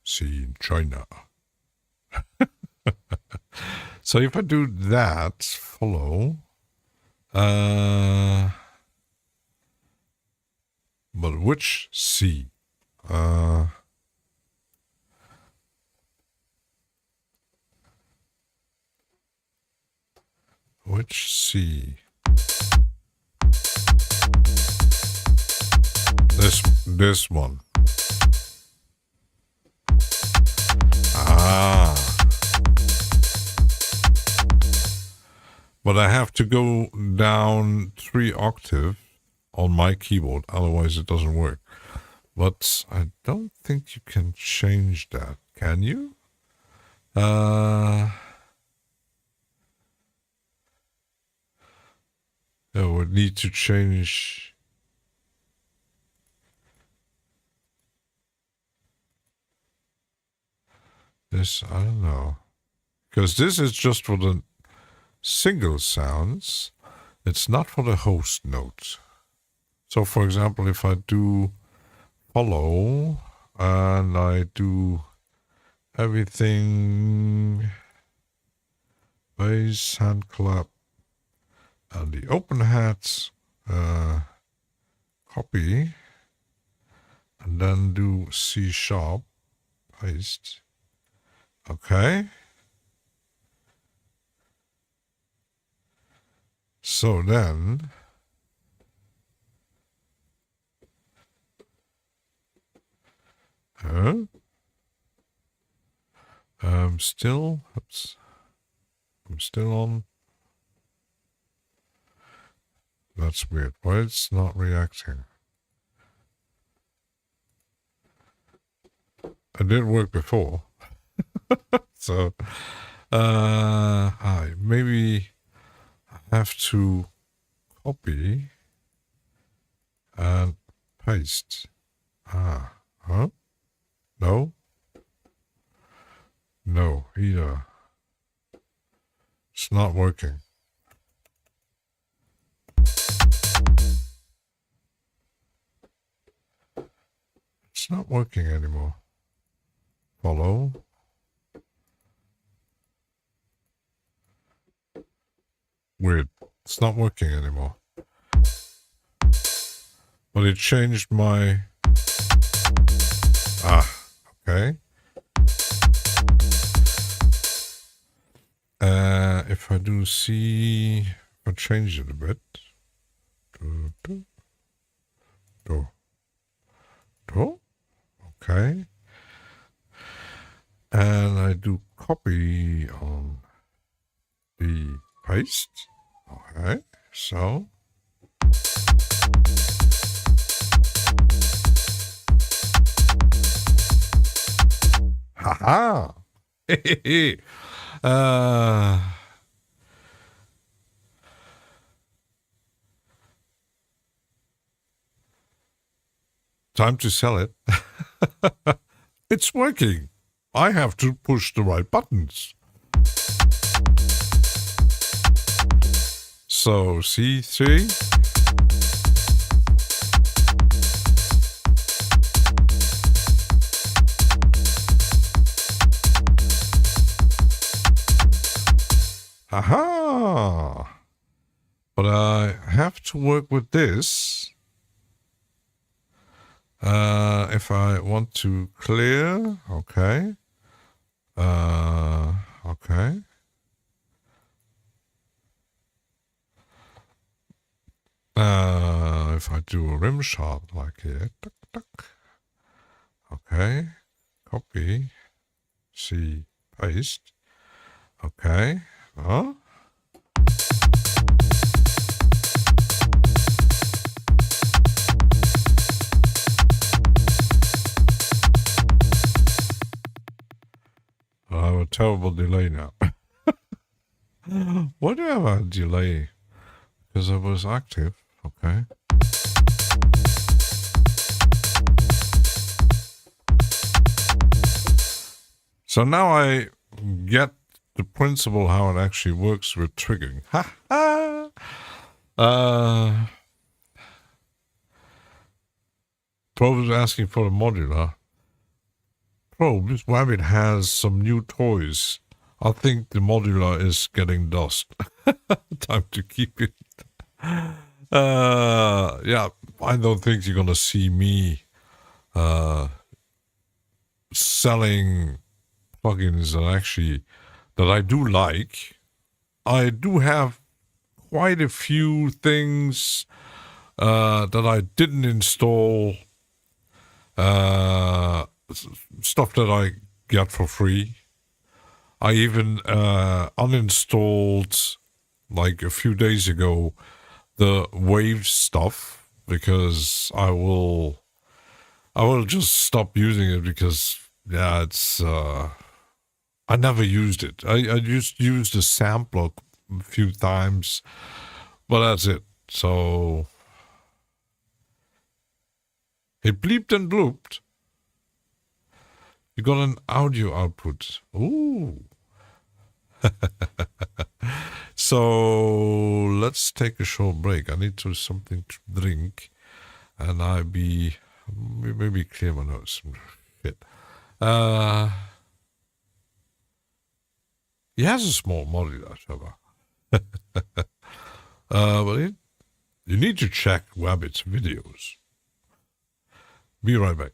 Speaker 2: C in China. So if I do that, follow, but which C? Which C? This one. But I have to go down 3 octaves on my keyboard, otherwise it doesn't work. But I don't think you can change that, can you? I would need to change. This, I don't know. Because this is just for the single sounds. It's not for the host notes. So, for example, if I do follow and I do everything, bass, hand clap, and the open hats, copy, and then do C sharp, paste. Okay. So then, I'm still on. That's weird. Why it's not reacting? It did work before. So, maybe I have to copy and paste. Huh? No? No, either. It's not working. It's not working anymore. Follow. Weird. It's not working anymore. But it changed my... okay. If I do C... I'll change it a bit. Okay. And I do copy on the paste. Okay, so. Haha! Time to sell it. It's working. I have to push the right buttons. So, C3. Aha! But I have to work with this. If I want to clear, okay. Okay. If I do a rim shot like here, tuck, tuck. Okay. Copy. C, paste. Okay. Huh? I have a terrible delay now. Why do I have a delay? Because I was active. Okay. So now I get the principle how it actually works with triggering. Ha ha! Probe is asking for a modular. Probe, this rabbit has some new toys. I think the modular is getting dust. Time to keep it. Yeah, I don't think you're gonna see me selling plugins that I do like. I do have quite a few things that I didn't install. Stuff that I get for free. I even uninstalled like a few days ago, the wave stuff, because I will just stop using it because it's I never used it. I just used the sampler a few times, but that's it. So it bleeped and blooped. You got an audio output. Ooh. So let's take a short break. I need something to drink, and maybe clear my nose. Shit. He has a small modulator, but you need to check Wabbit's videos. Be right back.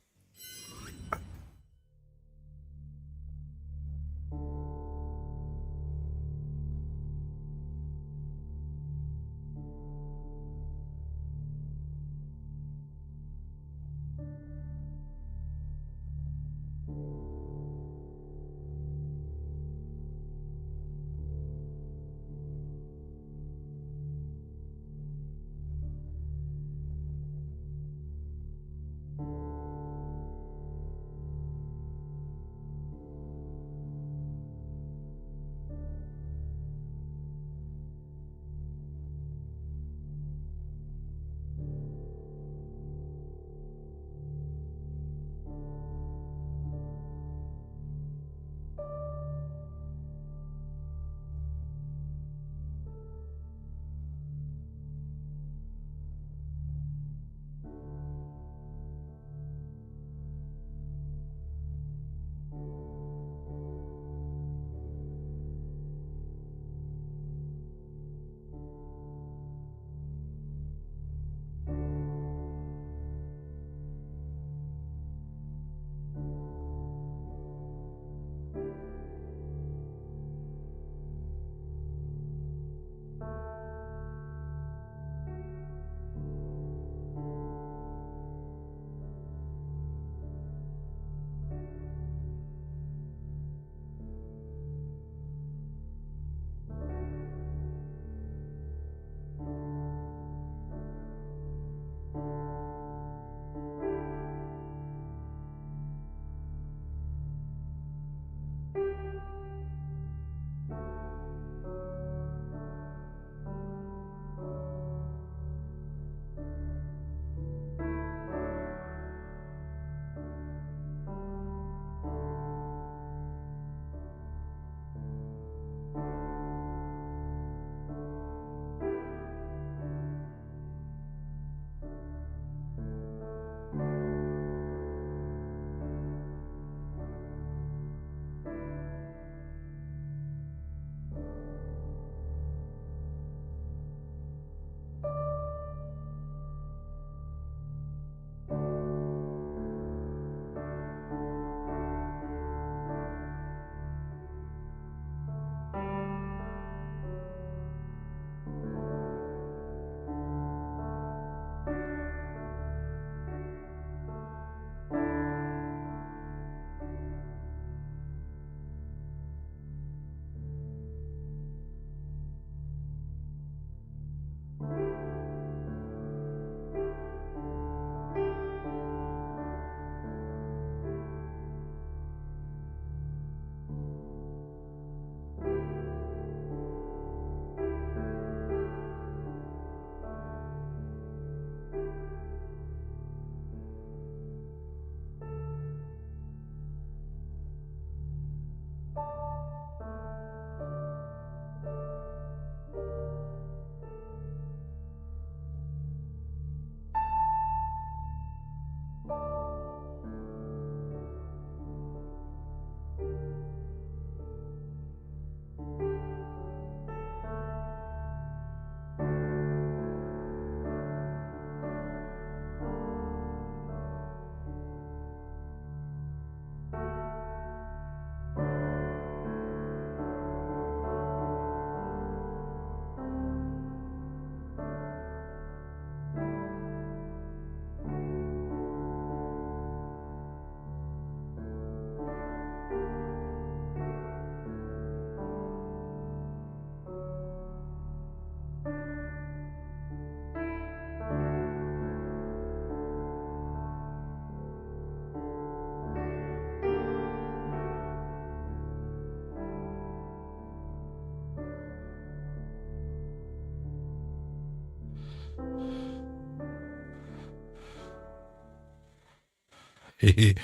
Speaker 2: I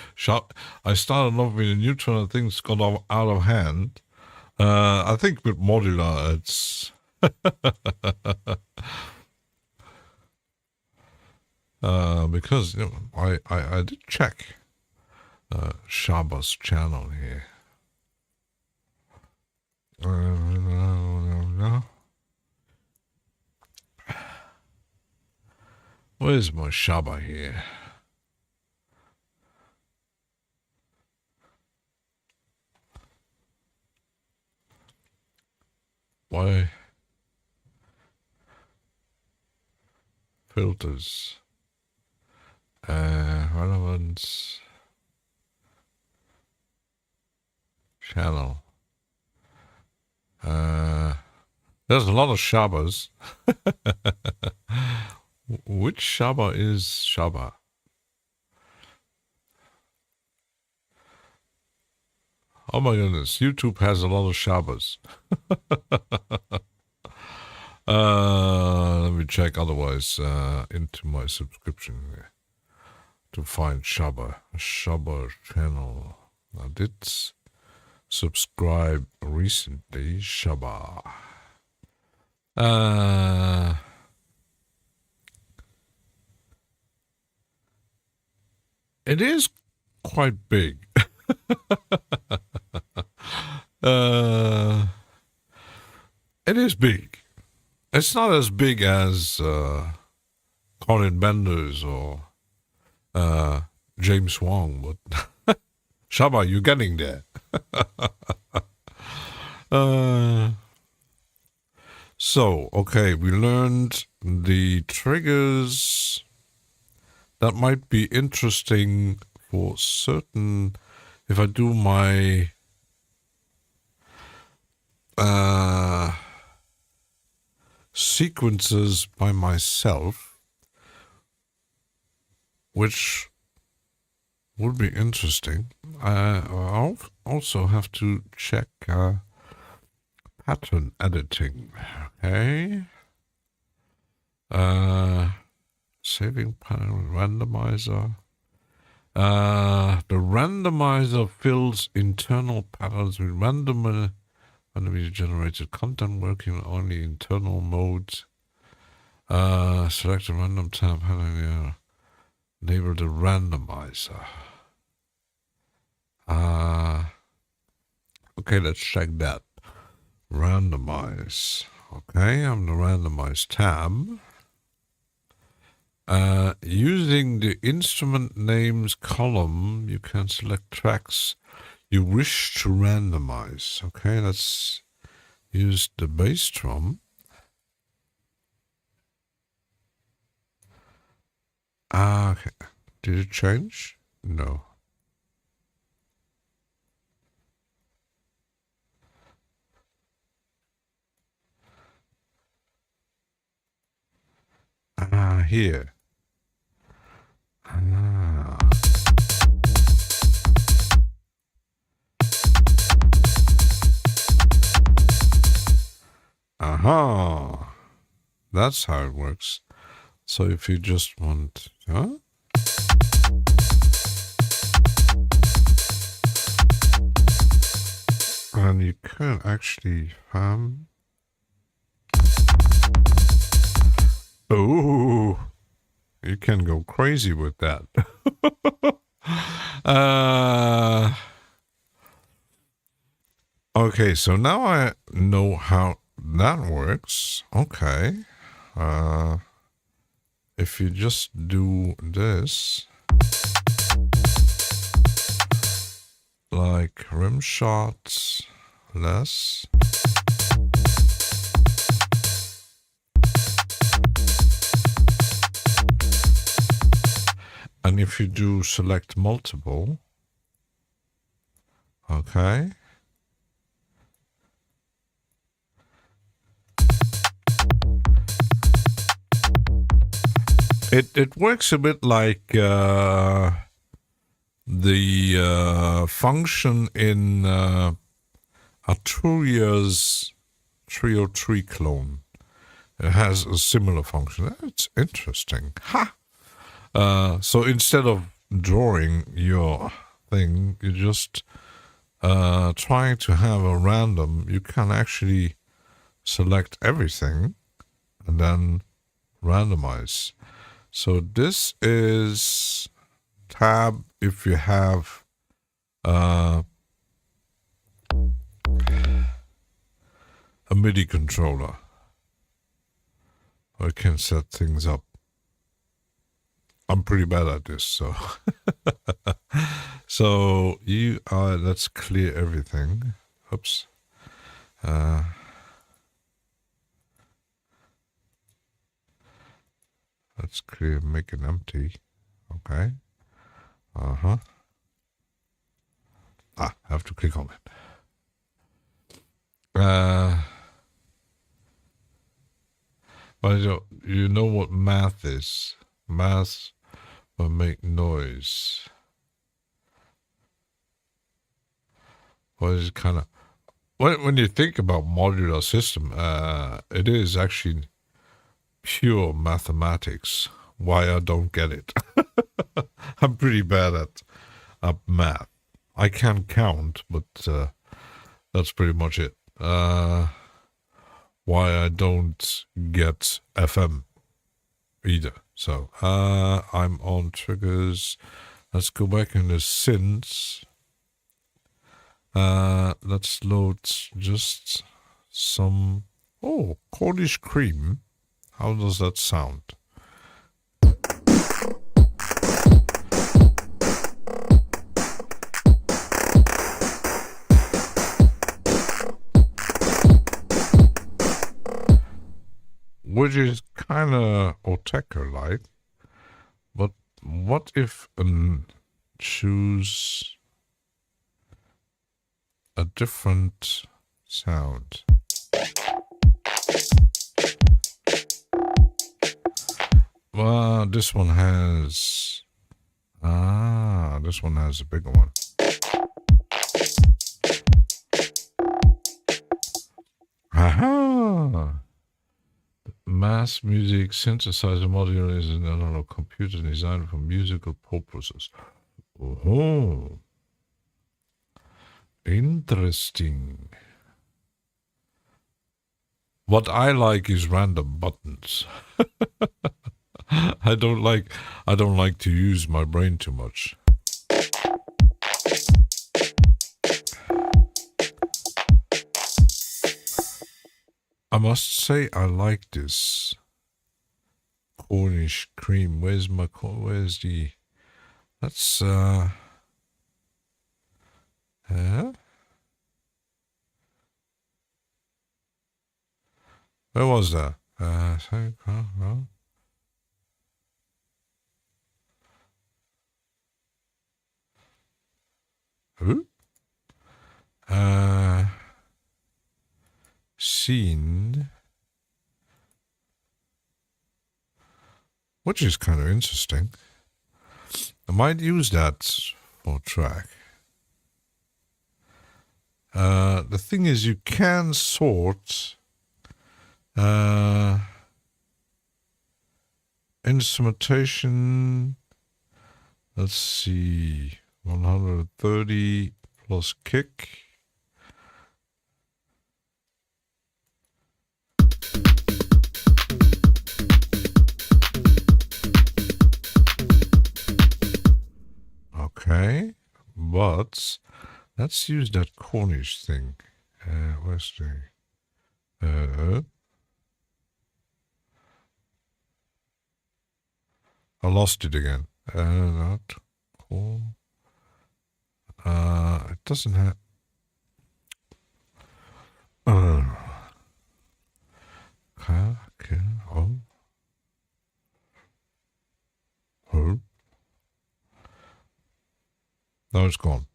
Speaker 2: started off with a neutral and things got out of hand. I think with modular, it's because I did check Shaba's channel here. Where's my Shaba here? Why? Filters. Relevance. Channel. There's a lot of Shabas. Which Shaba is Shaba? Oh my goodness, YouTube has a lot of Shabas. Let me check otherwise into my subscription here to find Shaba channel. I did subscribe recently, Shaba. It is quite big. It is big. It's not as big as Colin Benders or James Wong, but Shaba, you're getting there. So, okay, we learned the triggers that might be interesting for certain. If I do my sequences by myself, which would be interesting. I'll also have to check pattern editing. Okay. Saving pattern randomizer. The randomizer fills internal patterns with randomly generated content working only internal modes. Select a random tab pattern. Enable the randomizer. Okay, let's check that. Randomize. Okay, I'm the randomize tab. Using the instrument names column, you can select tracks you wish to randomize. Okay, let's use the bass drum. Okay. Did it change? No. Here. Aha. That's how it works. So if you just want, and you can actually, oh, you can go crazy with that. Okay, so now I know how that works. Okay. If you just do this, like rim shots, less. And if you do select multiple, okay. It works a bit like the function in Arturia's Trio Tree clone. It has a similar function. It's interesting. Ha! So instead of drawing your thing, you're just trying to have a random, you can actually select everything and then randomize. So this is tab if you have a MIDI controller. I can set things up. I'm pretty bad at this, so so you are. Let's clear everything. Oops. Let's clear. Make it empty. Okay. I have to click on it. But you know what math is? Math will make noise. Well, it's kind of when you think about modular system, it is actually pure mathematics. Why I don't get it? I'm pretty bad at math. I can count, but that's pretty much it. Why I don't get FM either. So I'm on triggers. Let's go back in the synths. Let's load just some Cornish cream. How does that sound? Which is kind of Otecker-like, but what if choose a different sound? Well, this one has a bigger one. Aha! Mass music synthesizer module is an analog computer designed for musical purposes. Oh, interesting. What I like is random buttons. I don't like to use my brain too much. I must say I like this Cornish cream. Where's the... That's, Where was that? Who? Scene, which is kind of interesting. I might use that for track. The thing is, you can sort instrumentation. Let's see, 130 plus kick. Okay, but let's use that Cornish thing. Where's the... I lost it again. Not cool. It doesn't have... Okay. Oh. No, it's gone.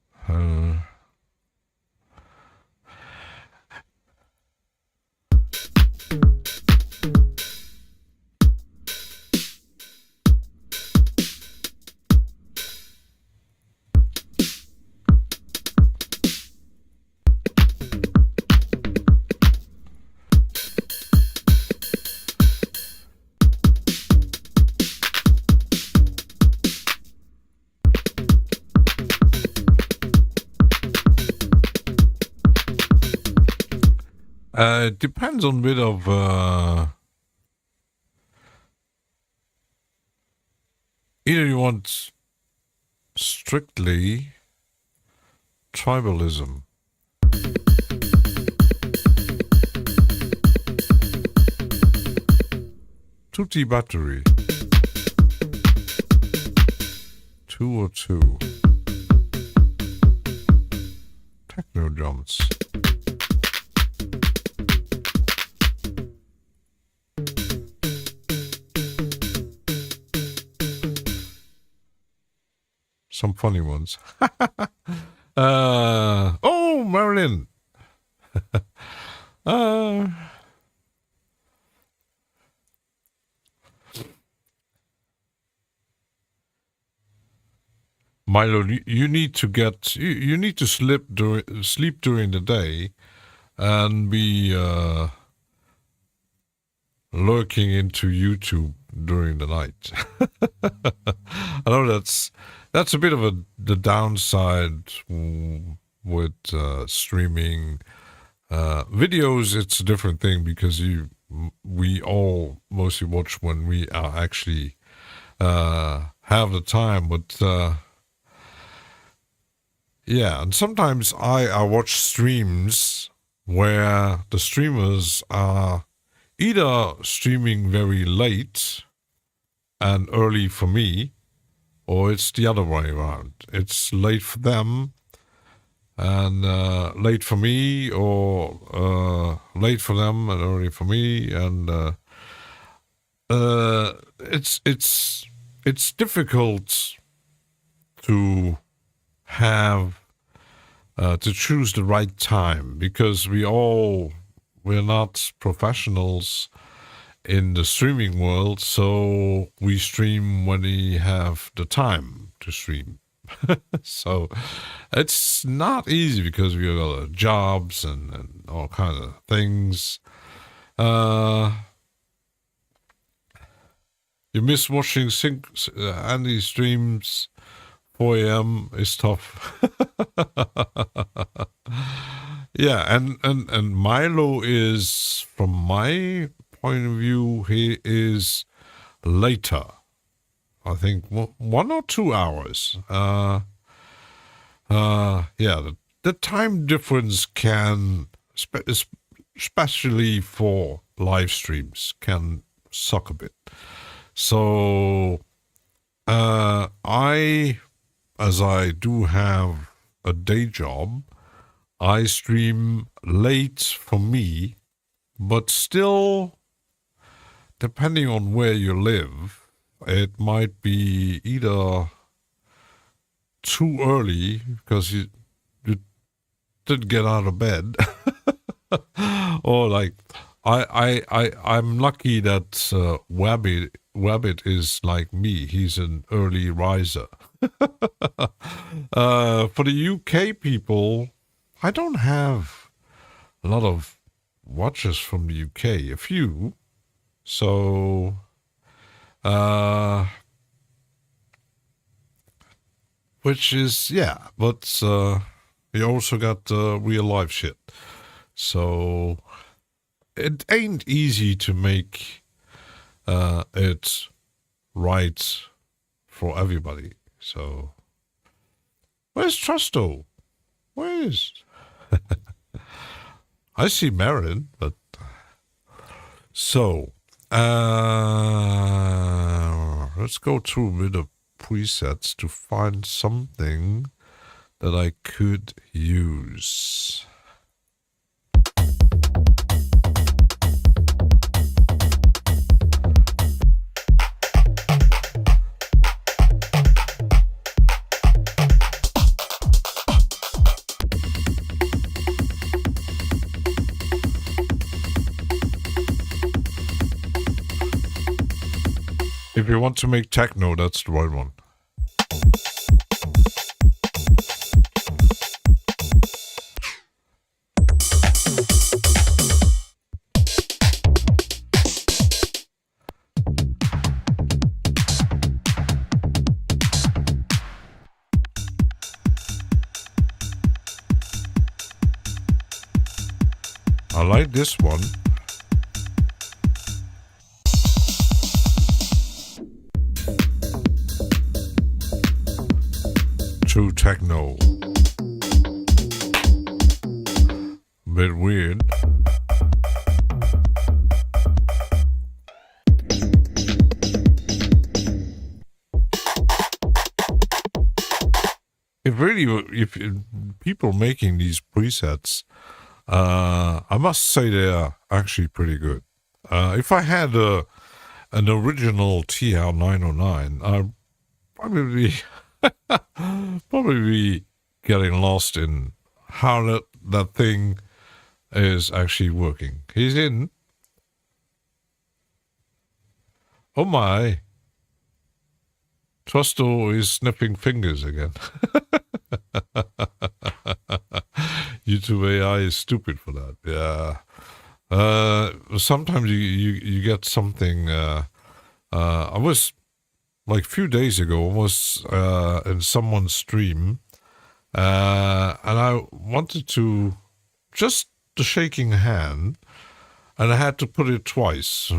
Speaker 2: It depends on a bit of either you want strictly tribalism. 2T battery. 202. Techno drums. Some funny ones. Oh, Marilyn. Milo, you need to get you need to sleep during the day, and be lurking into YouTube during the night. I know that's a bit of the downside with streaming videos. It's a different thing because we all mostly watch when we are actually have the time, but yeah, and sometimes I watch streams where the streamers are either streaming very late and early for me, or it's the other way around. It's late for them and late for me, or late for them and early for me, and it's difficult to have to choose the right time, because we're not professionals in the streaming world, so we stream when we have the time to stream. So it's not easy because we got jobs and all kinds of things. You miss watching Andy streams. 4 a.m. is tough. Yeah, and Milo is, from my point of view, he is later. I think 1 or 2 hours. Yeah, the time difference can, especially for live streams, can suck a bit. So as I do have a day job, I stream late for me, but still, depending on where you live, it might be either too early because you didn't get out of bed, or like I'm lucky that Wabbit is like me. He's an early riser. For the UK people, I don't have a lot of watchers from the UK. A few. So, which is, yeah, but you also got real life shit. So, it ain't easy to make it right for everybody. So, where's Trusto? Where is? I see Marin, but so let's go through a bit of presets to find something that I could use. If you want to make techno, that's the right one. I like this one. True techno. Bit weird. If people making these presets, I must say they are actually pretty good. If I had an original TR909, I'd probably be getting lost in how that thing is actually working. He's in. Oh my. Trusto is sniffing fingers again. YouTube AI is stupid for that. Yeah. Sometimes you get something. I was like a few days ago. I was in someone's stream, and I wanted to just the shaking hand, and I had to put it twice.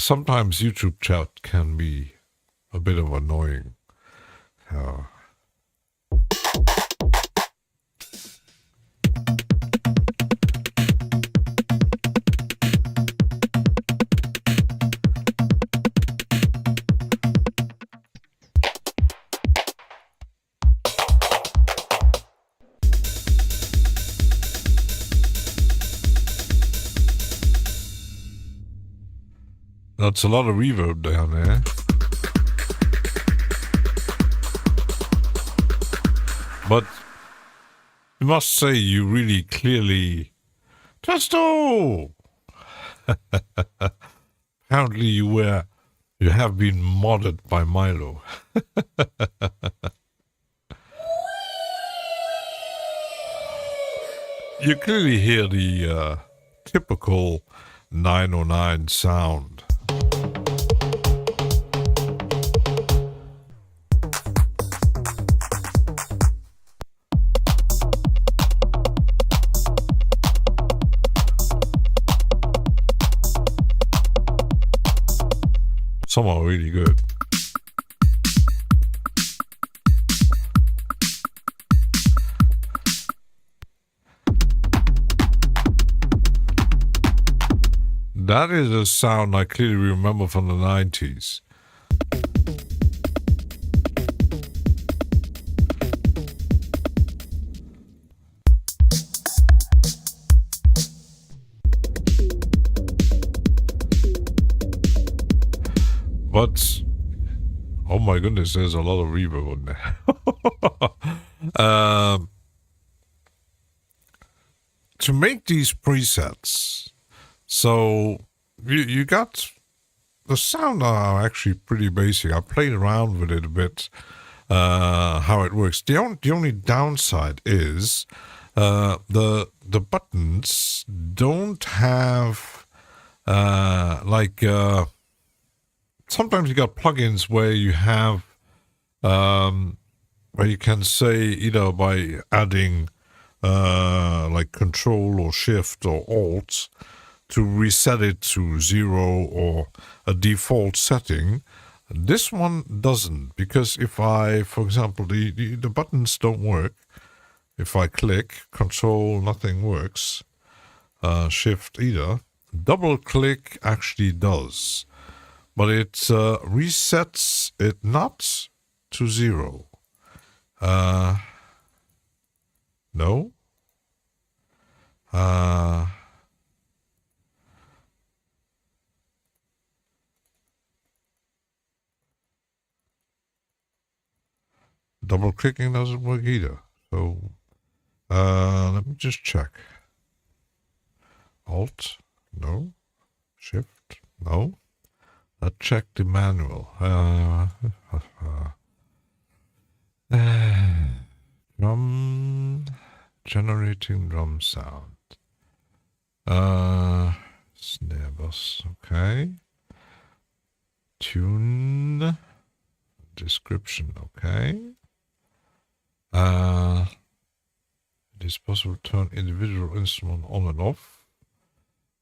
Speaker 2: Sometimes YouTube chat can be a bit of annoying. That's a lot of reverb down there. But I must say you really clearly... Testo! Apparently you have been modded by Milo. You clearly hear the typical 909 sound. Some are really good. That is a sound I clearly remember from the 90s. But, oh my goodness, there's a lot of reverb on there. To make these presets, so you got the sound are actually pretty basic. I played around with it a bit, how it works. The only downside is the buttons don't have sometimes you got plugins where you have where you can say either by adding like Control or Shift or Alt to reset it to 0 or a default setting. This one doesn't, because if I, for example, the buttons don't work. If I click Control, nothing works. Shift either. Double click actually does, but it resets it not to 0. No. Double clicking doesn't work either. So let me just check. Alt, no. Shift, no. Let's check the manual. Drum, generating drum sound. Snare bus, okay. Tune, description, okay. It's possible to turn individual instrument on and off.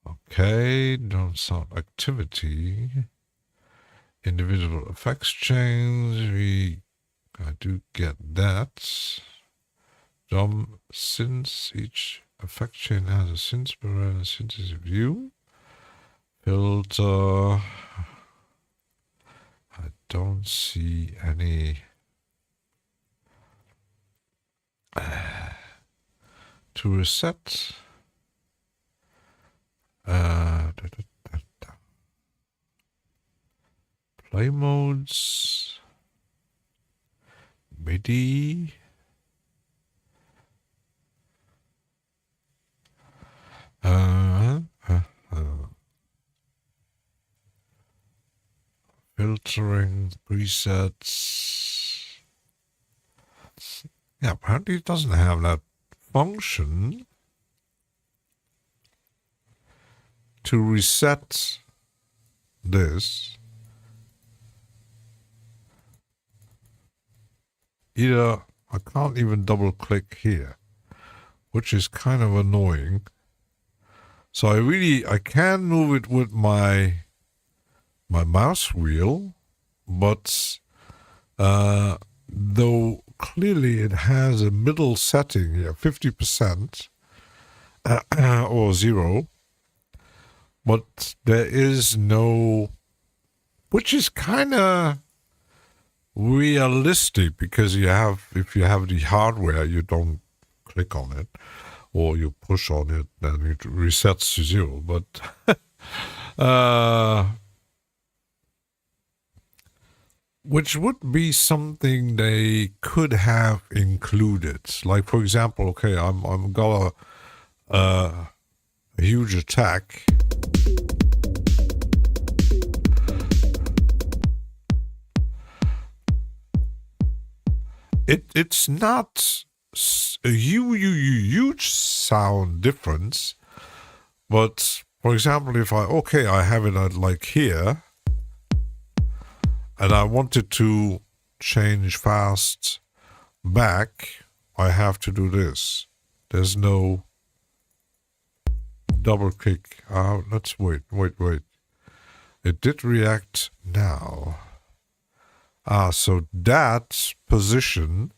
Speaker 2: Okay, drum sound activity. Individual effects change. I do get that. Drum synths. Each effect chain has a synth spreader and a synthesis view. Filter. I don't see any. To reset. Play modes. MIDI. Filtering presets. Yeah, apparently it doesn't have that function to reset this. Either I can't even double click here, which is kind of annoying. So I can move it with my mouse wheel, but though clearly it has a middle setting here, 50% or 0, but there is no, which is kind of realistic because if you have the hardware, you don't click on it or you push on it, then it resets to 0. But which would be something they could have included. Like, for example, okay, I'm got a huge attack. It's not a huge sound difference, but for example, if I have it at like here, and I wanted to change fast back, I have to do this. There's no double click. Let's wait. It did react now. So that position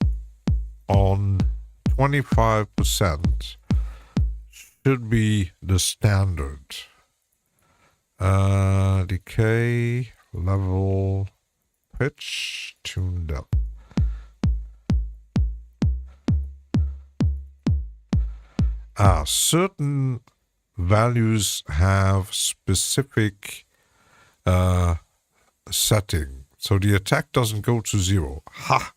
Speaker 2: on 25% should be the standard. Decay, level, pitch, tuned up. Certain values have specific setting. So the attack doesn't go to 0. Ha!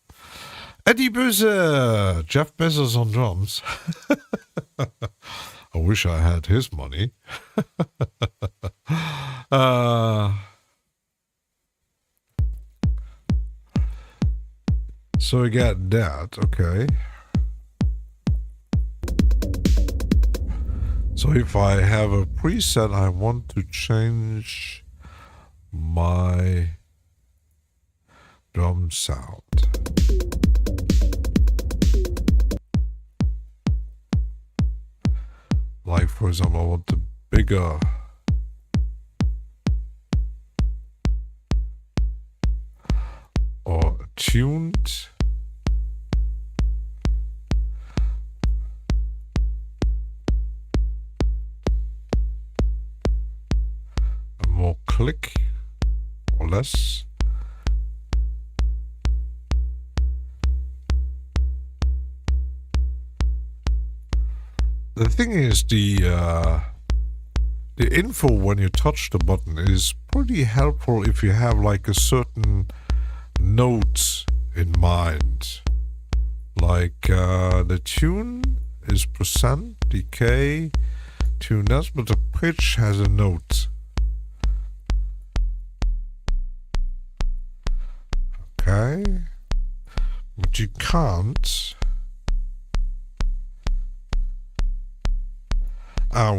Speaker 2: Eddie Böse! Jeff Bezos on drums. I wish I had his money. So we got that, okay. So if I have a preset, I want to change my drum sound. Like, for example, I want the bigger or tuned. More click or less. The thing is, the info when you touch the button is pretty helpful if you have like a certain note in mind. Like the tune is percent, decay, tune that's, but the pitch has a note. Okay, but you can't.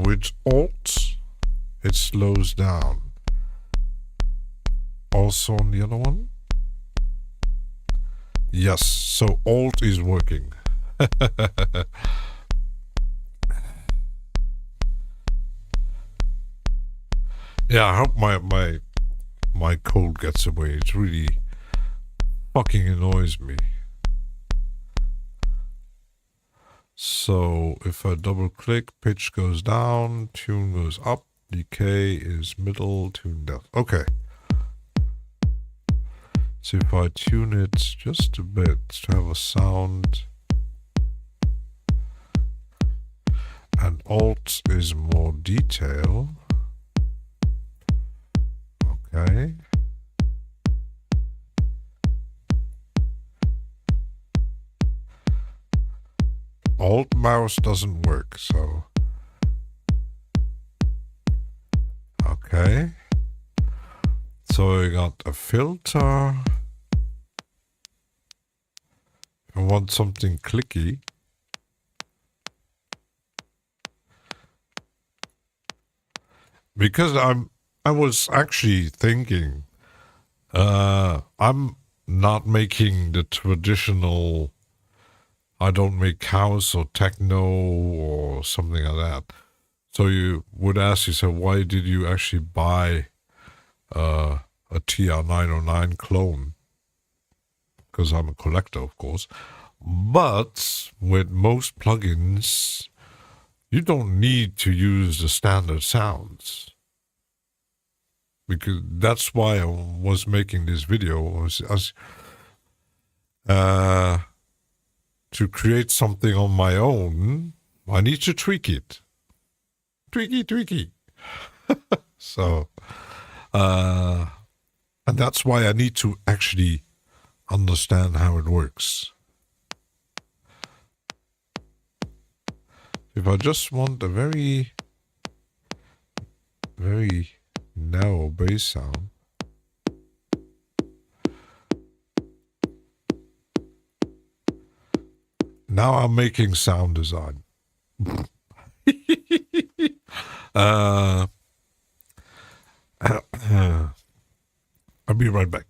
Speaker 2: With Alt, it slows down. Also on the other one. Yes, so Alt is working. Yeah, I hope my cold gets away. It really fucking annoys me. So if I double click, pitch goes down, tune goes up, decay is middle, tune down. Okay. So if I tune it just a bit to have a sound, and alt is more detail. Okay. Alt mouse doesn't work, so. Okay. So I got a filter. I want something clicky. Because I was actually thinking, I'm not making the traditional, I don't make house or techno or something like that. So you would ask yourself, why did you actually buy a TR-909 clone? Because I'm a collector, of course. But with most plugins, you don't need to use the standard sounds. Because that's why I was making this video, to create something on my own, I need to tweak it. Tweaky. So, and that's why I need to actually understand how it works. If I just want a very, very narrow bass sound, now I'm making sound design. I'll be right back.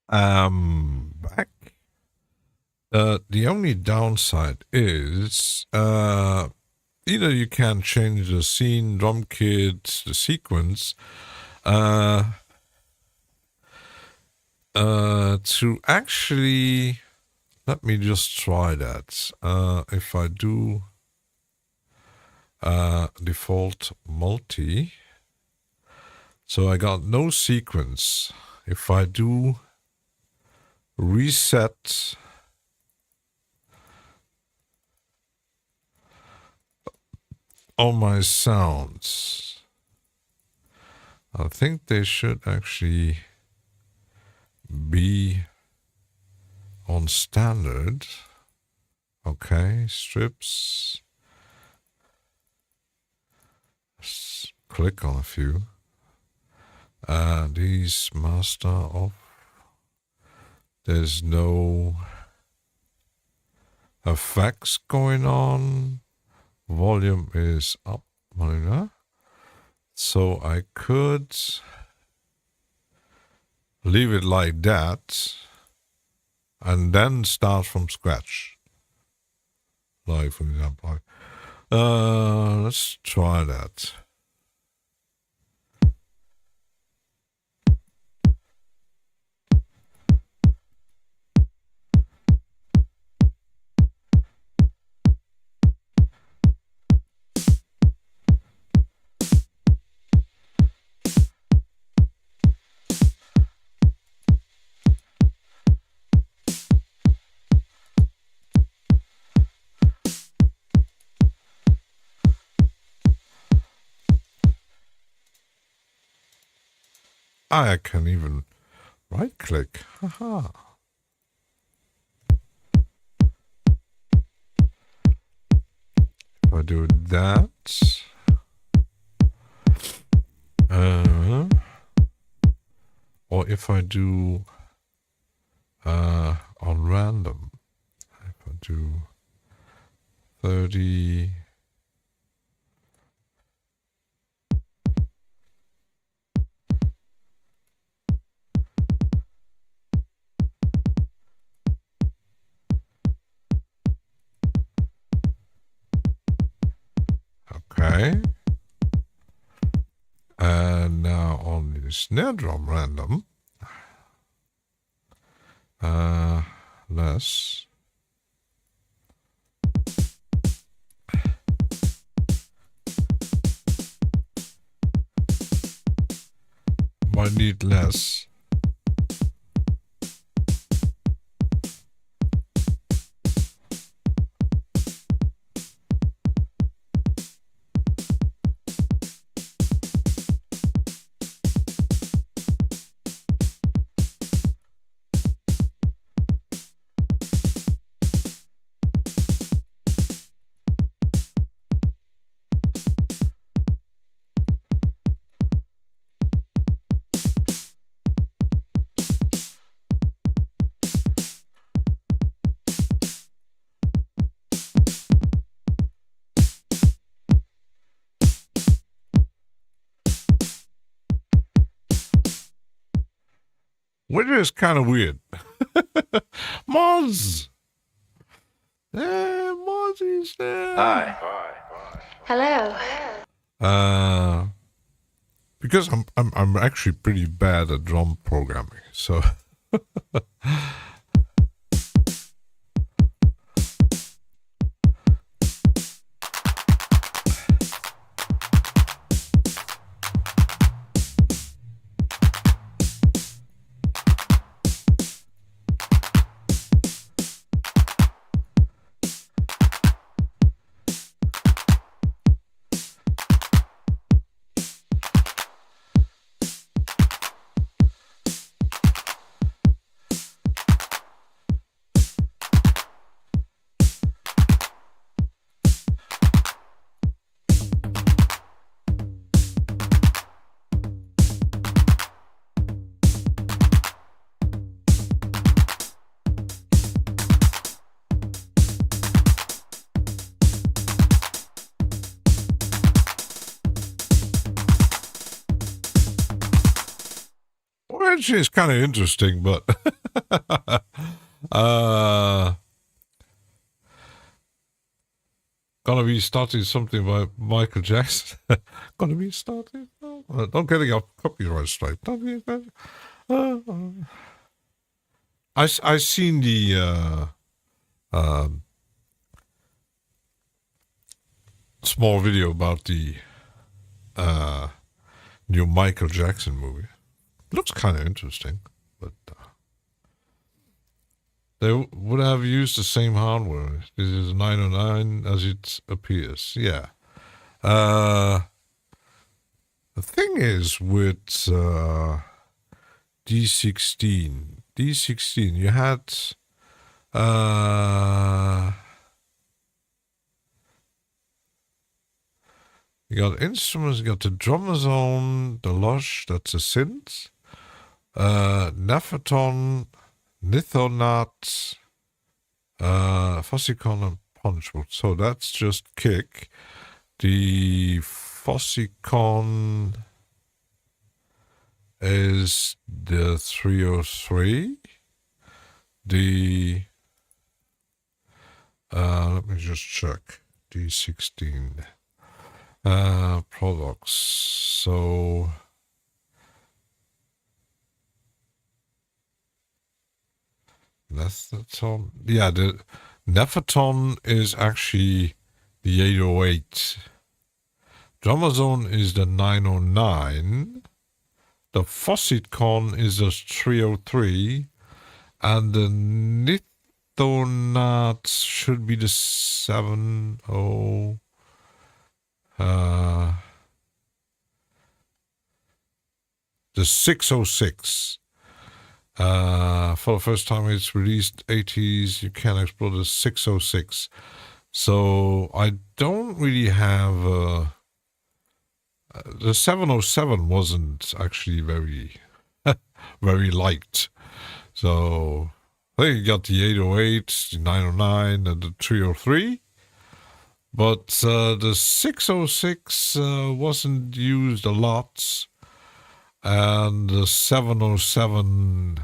Speaker 2: Back. The only downside is either you can change the scene, drum kit, the sequence to actually, let me just try that. If I do default multi, so I got no sequence. If I do reset all my sounds, I think they should actually be on standard. Okay, strips. Let's click on a few. These master off. There's no effects going on. Volume is up. So I could leave it like that and then start from scratch. Like, for example, let's try that. I can even right click. Haha. If I do that, or if I do on random, if I do 30. Okay. And now on the snare drum random, less. Might need less. Which is kind of weird. Moz! Hey, Moz is there.
Speaker 1: Hi.
Speaker 3: Hello.
Speaker 2: Because I'm actually pretty bad at drum programming, so which is kind of interesting, but gonna be starting something by Michael Jackson. Gonna be starting. Don't get a copyright strike. I seen the small video about the new Michael Jackson movie. Looks kind of interesting, but they would have used the same hardware. This is 909 as it appears. Yeah. The thing is with D16, you had you got instruments, you got the Drumazon, the Lush, that's a synth, Nephaton, Nithonat, Fossicon, and Punchwood. So that's just kick. The Fossicon is the 303. The let me just check. D16 products. So Nephaton. Yeah, the Nephaton is actually the 808. Drumazon is the 909. The Fossicon is the 303. And the Nithonat should be the 70. the 606. For the first time it's released 80s, you can explore the 606. So I don't really have... the 707 wasn't actually very, very liked. So I think you got the 808, the 909, and the 303. But the 606 wasn't used a lot. And the 707,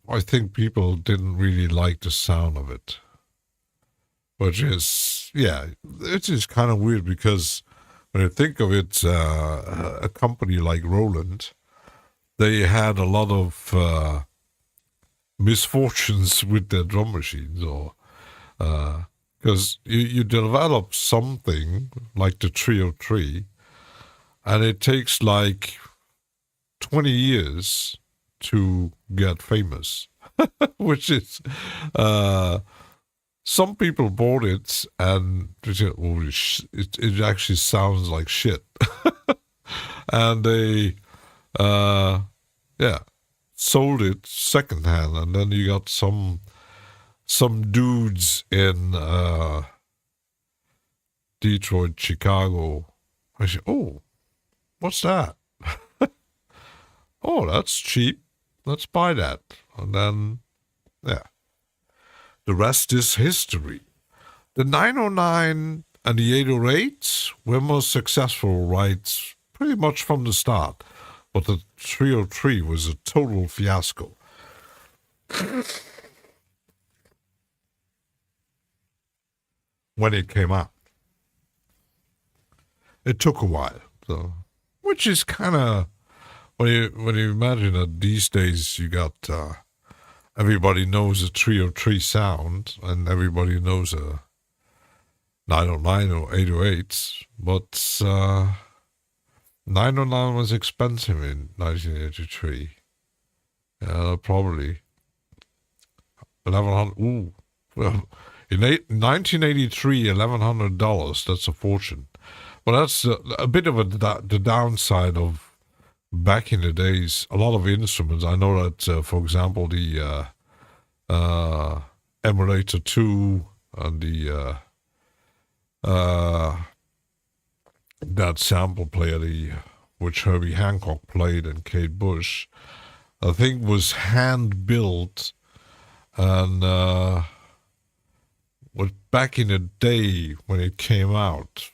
Speaker 2: I think people didn't really like the sound of it. Which is, yeah, it is kind of weird because when you think of it, a company like Roland, they had a lot of misfortunes with their drum machines, or because you develop something like the 303, and it takes like 20 years to get famous, which is some people bought it and they said, oh, it actually sounds like shit. And they sold it secondhand, and then you got some dudes in Detroit, Chicago. I said, oh, what's that? Oh, that's cheap. Let's buy that. And then, yeah. The rest is history. The 909 and the 808 were most successful right pretty much from the start. But the 303 was a total fiasco. When it came out. It took a while. So, which is kind of... When you imagine that these days you got... everybody knows a 303 sound, and everybody knows a 909 or 808, but 909 was expensive in 1983. Probably 1,100. Ooh, well, in 1983, $1,100. That's a fortune. Well, that's a bit of the downside of. Back in the days, a lot of instruments. I know that, for example, the Emulator 2 and the that sample player, which Herbie Hancock played and Kate Bush, I think was hand built, and was back in the day when it came out.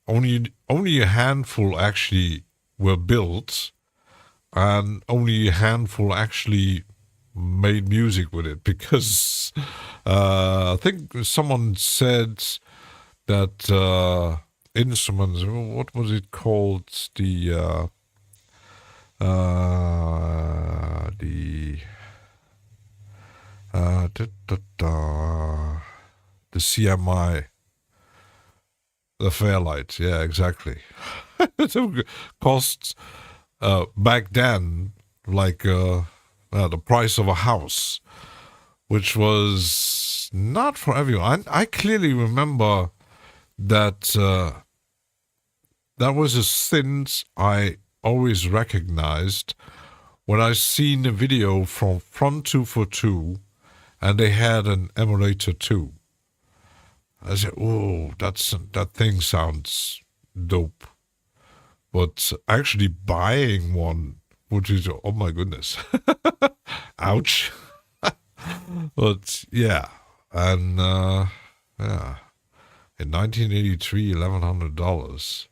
Speaker 2: Only a handful actually were built, and only a handful actually made music with it, because I think someone said that instruments, what was it called, the CMI, the Fairlight, yeah, exactly. It costs back then like the price of a house, which was not for everyone. I clearly remember that that was a synth I always recognized when I seen a video from Front 242, and they had an Emulator 2. I said, "Oh, that thing sounds dope." But actually buying one, which is, oh my goodness, ouch. But yeah, and yeah, in 1983, $1,100.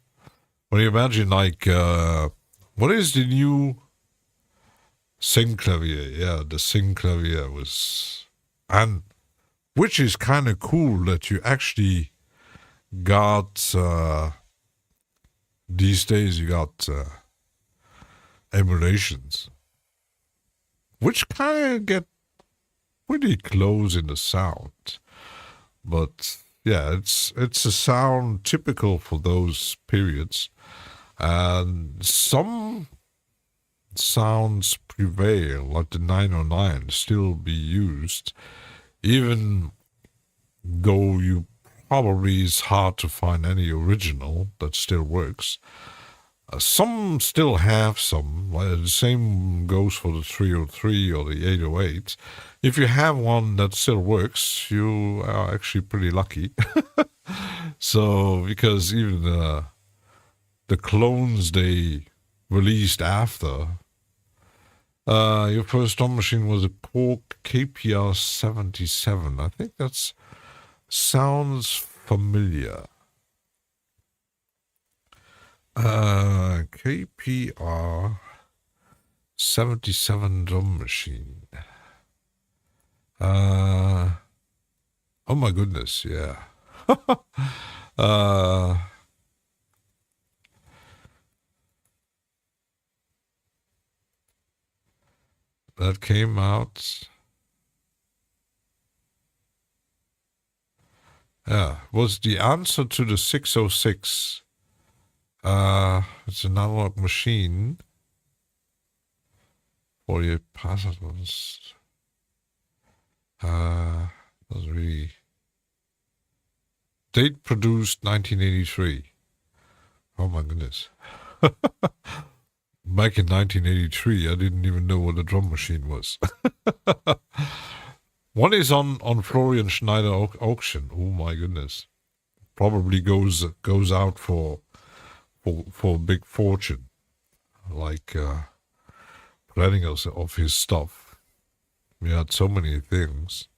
Speaker 2: When you imagine, like, what is the new Synclavier? Yeah, the Synclavier was, and which is kind of cool that you actually got. These days you got emulations, which kind of get pretty close in the sound. But yeah, it's a sound typical for those periods, and some sounds prevail, like the 909 still be used, even though you probably is hard to find any original that still works. Some still have some. The same goes for the 303 or the 808. If you have one that still works, you are actually pretty lucky. So, because even the clones they released after, your first drum machine was a Korg KPR 77. I think that sounds familiar. KPR 77 drum machine. Oh my goodness, yeah. That came out. Yeah, was the answer to the 606. It's an analog machine for your passwords. Doesn't really. Date produced 1983. Oh my goodness. Back in 1983, I didn't even know what a drum machine was. One is on Florian Schneider auction. Oh my goodness. Probably goes out for a big fortune. Like planning of his stuff. We had so many things.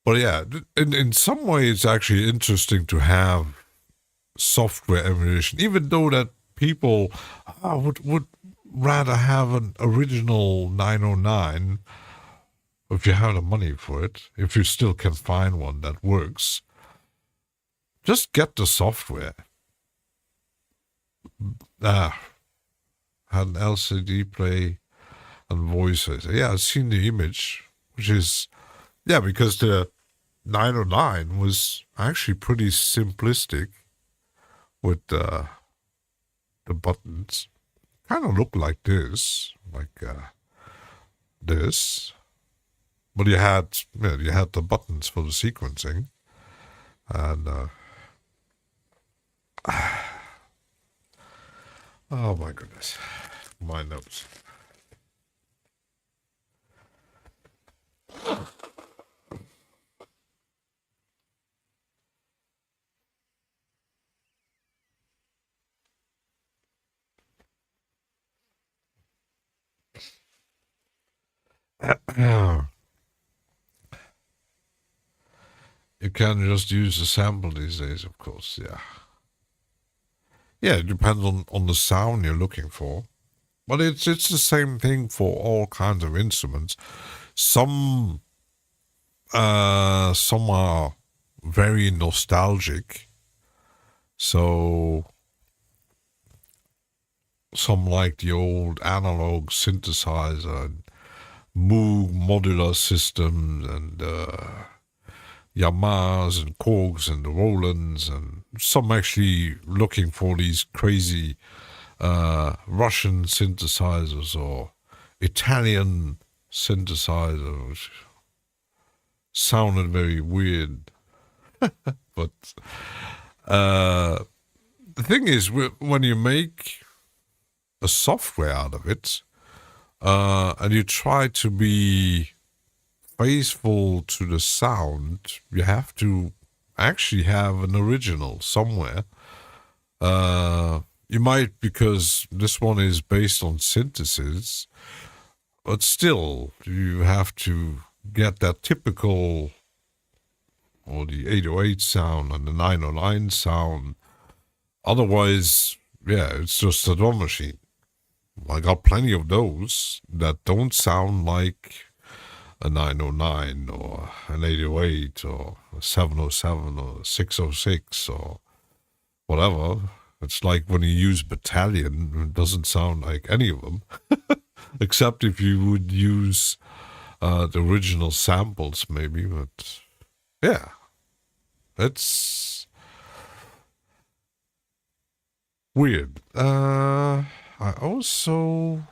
Speaker 2: But yeah, in some way it's actually interesting to have software emulation, even though that people would rather have an original 909 if you have the money for it, if you still can find one that works. Just get the software. Had an LCD play and voices. Yeah, I've seen the image, which is, yeah, because the 909 was actually pretty simplistic with the buttons. Kind of look like this, this. But you had the buttons for the sequencing. And, oh my goodness. My notes. You can just use a sample these days, of course, yeah. Yeah, it depends on the sound you're looking for. But it's the same thing for all kinds of instruments. Some are very nostalgic. So some like the old analog synthesizer and Moog modular systems and Yamahas and Korgs and the Rolands, and some actually looking for these crazy Russian synthesizers or Italian synthesizers, which sounded very weird. But the thing is, when you make a software out of it, and you try to be faithful to the sound, you have to actually have an original somewhere. You might, because this one is based on synthesis, but still, you have to get that typical, or the 808 sound and the 909 sound. Otherwise, yeah, it's just a drum machine. I got plenty of those that don't sound like a 909 or an 808 or a 707 or a 606 or whatever. It's like when you use Battalion, it doesn't sound like any of them, except if you would use the original samples maybe. But yeah, it's weird. I also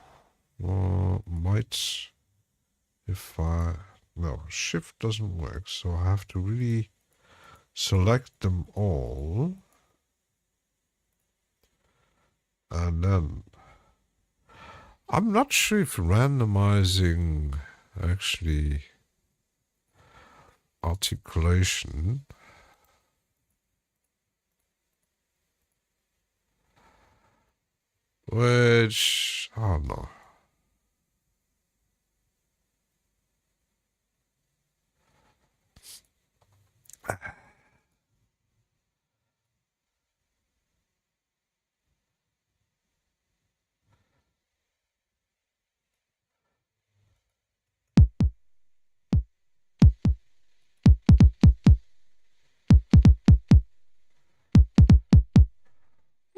Speaker 2: might, no, shift doesn't work, so I have to really select them all. And then I'm not sure if randomizing actually articulation. Which I don't know.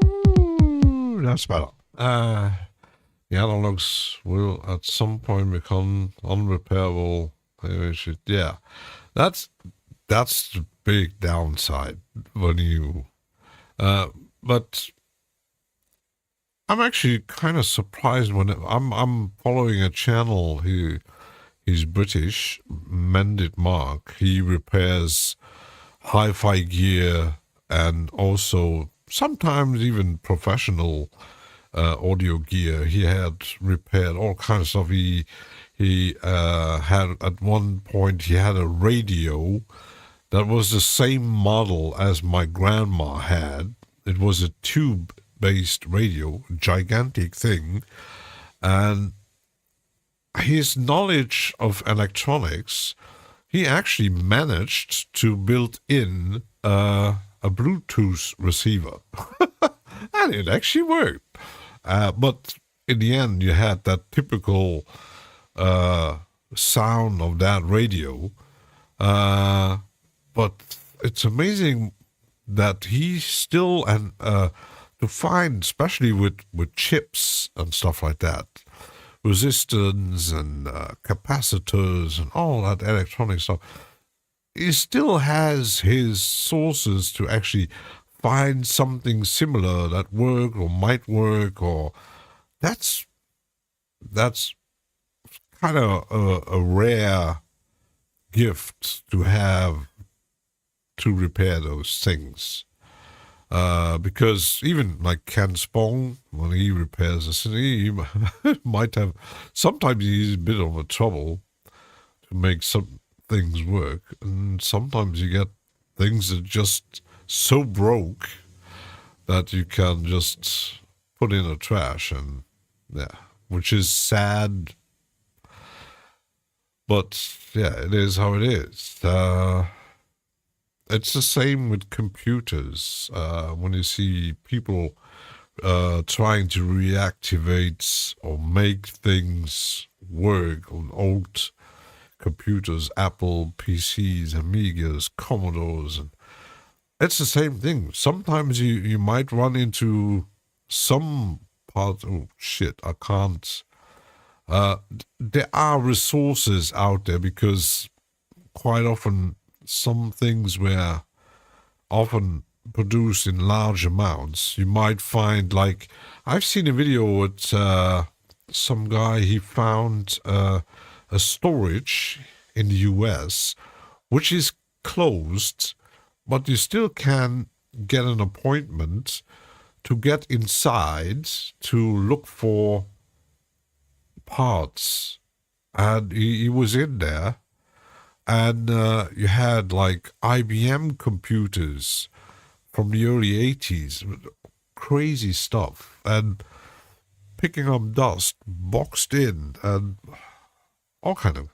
Speaker 2: Ooh, that's better. The analogs will at some point become unrepairable. Yeah, that's the big downside when you. But I'm actually kind of surprised when I'm following a channel. He's British, Mended Mark. He repairs hi-fi gear and also sometimes even professional audio gear. He had repaired all kinds of stuff. He had at one point he had a radio that was the same model as my grandma had. It was a tube-based radio, gigantic thing, and his knowledge of electronics, he actually managed to build in a Bluetooth receiver, and it actually worked. But in the end, you had that typical sound of that radio. But it's amazing that he still to find, especially with chips and stuff like that, resistance and capacitors and all that electronic stuff. He still has his sources to actually find something similar that work or might work, or that's kind of a rare gift to have to repair those things. Because even like Ken Spong, when he repairs a city, he might have, sometimes he's a bit of a trouble to make some things work. And sometimes you get things that just so broke that you can just put in a trash, and yeah, which is sad. But yeah, it is how it is. It's the same with computers. When you see people trying to reactivate or make things work on old computers, Apple PCs, Amigas, Commodores, and it's the same thing. Sometimes you might run into some part. Oh shit! I can't. There are resources out there because quite often some things were often produced in large amounts. You might find, like, I've seen a video with some guy, he found a storage in the US which is closed, but you still can get an appointment to get inside to look for parts. And he was in there, and you had like IBM computers from the early 80s, crazy stuff, and picking up dust, boxed in, and all kind of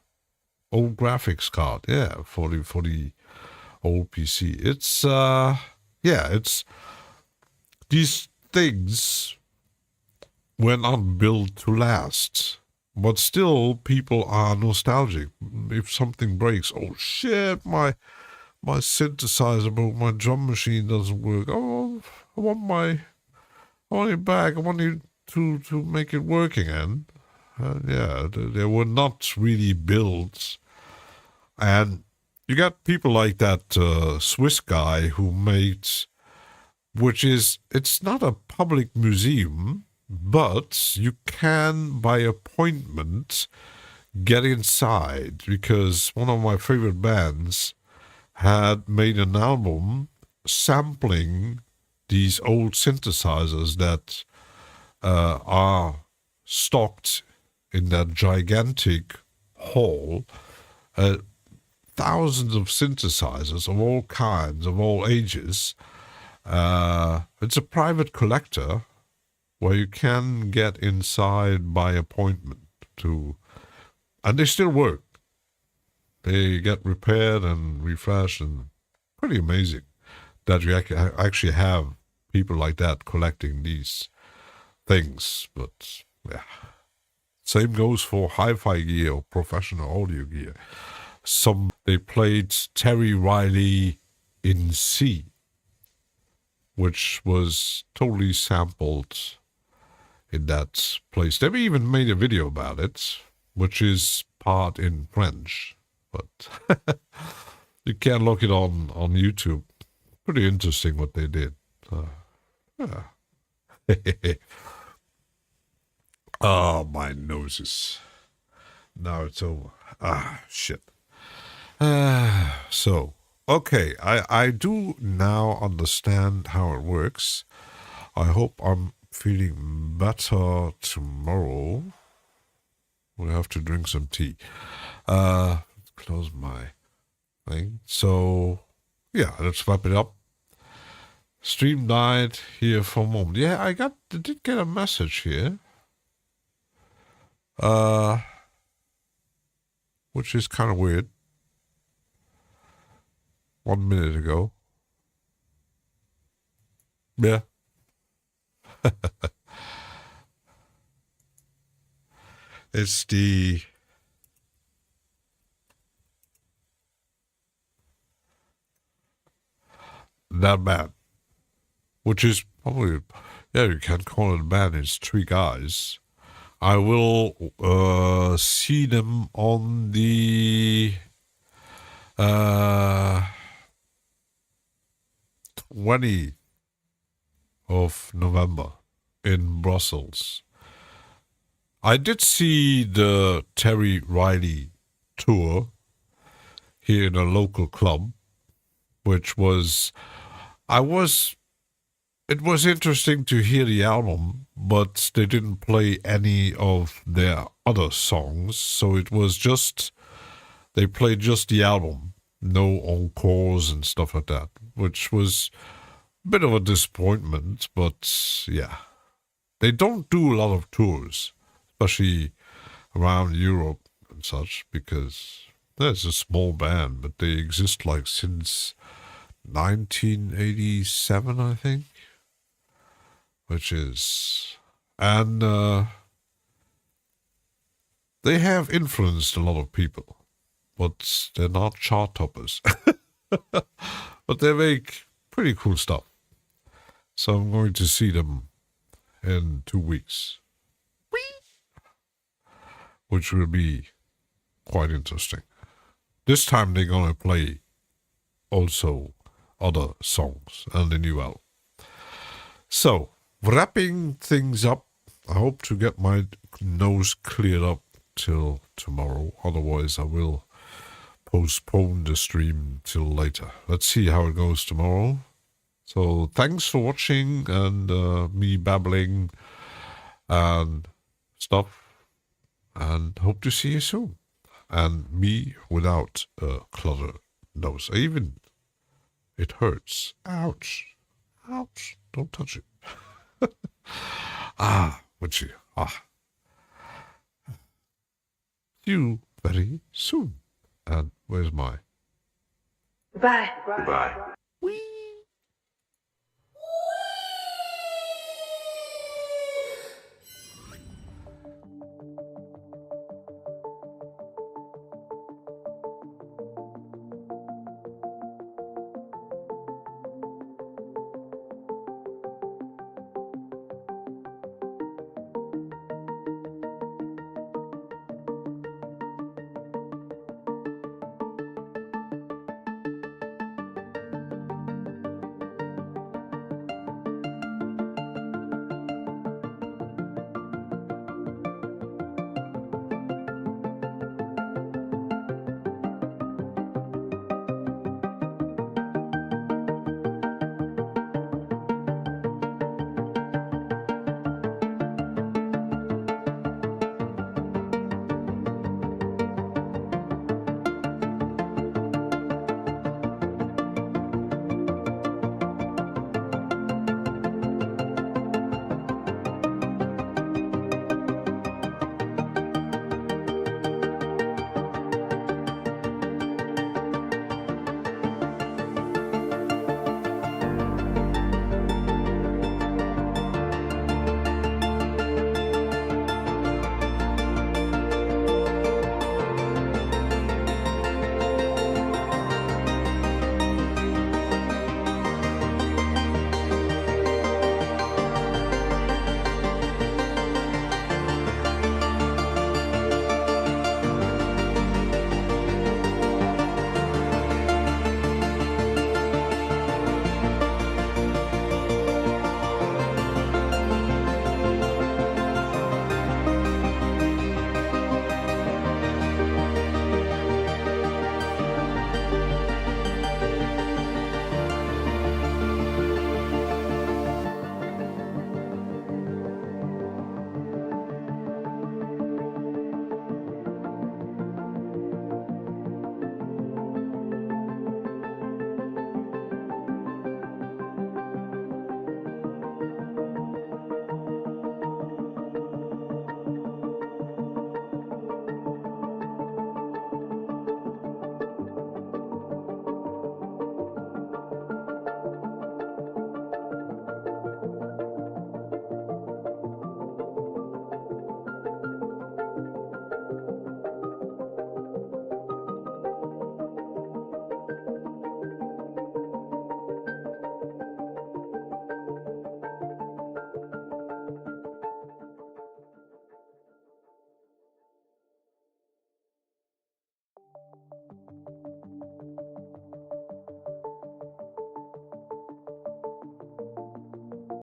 Speaker 2: old graphics card, yeah, for the old PC. It's it's these things were not built to last. But still, people are nostalgic. If something breaks, oh shit, my synthesizer broke, my drum machine doesn't work. Oh, I want it back. I want you to make it work again. Yeah, they were not really built. And you got people like that Swiss guy who made, it's not a public museum, but you can, by appointment, get inside, because one of my favorite bands had made an album sampling these old synthesizers that are stocked in that gigantic hall. Thousands of synthesizers of all kinds, of all ages. It's a private collector where you can get inside by appointment and they still work. They get repaired and refreshed, and pretty amazing that you actually have people like that collecting these things. But yeah, same goes for hi-fi gear or professional audio gear. They played Terry Riley in C, which was totally sampled in that place. They even made a video about it, which is part in French, but you can look it on YouTube. Pretty interesting what they did. Yeah. Oh, my noses. Now it's over. Shit. So, okay, I do now understand how it works. I hope I'm feeling better tomorrow. We'll have to drink some tea. Close my thing. So, yeah, let's wrap it up. Stream died here for a moment. Yeah, I did get a message here. Which is kind of weird. 1 minute ago. Yeah. It's that band, which is probably, yeah, you can call it a band. It's 3 guys. I will see them on the 20th of November in Brussels. I did see the Terry Riley tour here in a local club, which was, it was interesting to hear the album, but they didn't play any of their other songs, so it was just, they played just the album, no encores and stuff like that, which was a bit of a disappointment, but yeah. They don't do a lot of tours, especially around Europe and such, because there's a small band, but they exist like since 1987, I think. Which is, and they have influenced a lot of people, but they're not chart toppers. But they make pretty cool stuff. So I'm going to see them in 2 weeks. Which will be quite interesting. This time they're going to play also other songs and the new album. So, wrapping things up, I hope to get my nose cleared up till tomorrow. Otherwise, I will postpone the stream till later. Let's see how it goes tomorrow. So, thanks for watching and me babbling and stuff. And hope to see you soon. And me without a cluttered nose. Even, it hurts. Ouch. Ouch. Don't touch it. Would you? See you very soon. And where's my...
Speaker 3: Bye.
Speaker 1: Goodbye.
Speaker 2: Whee!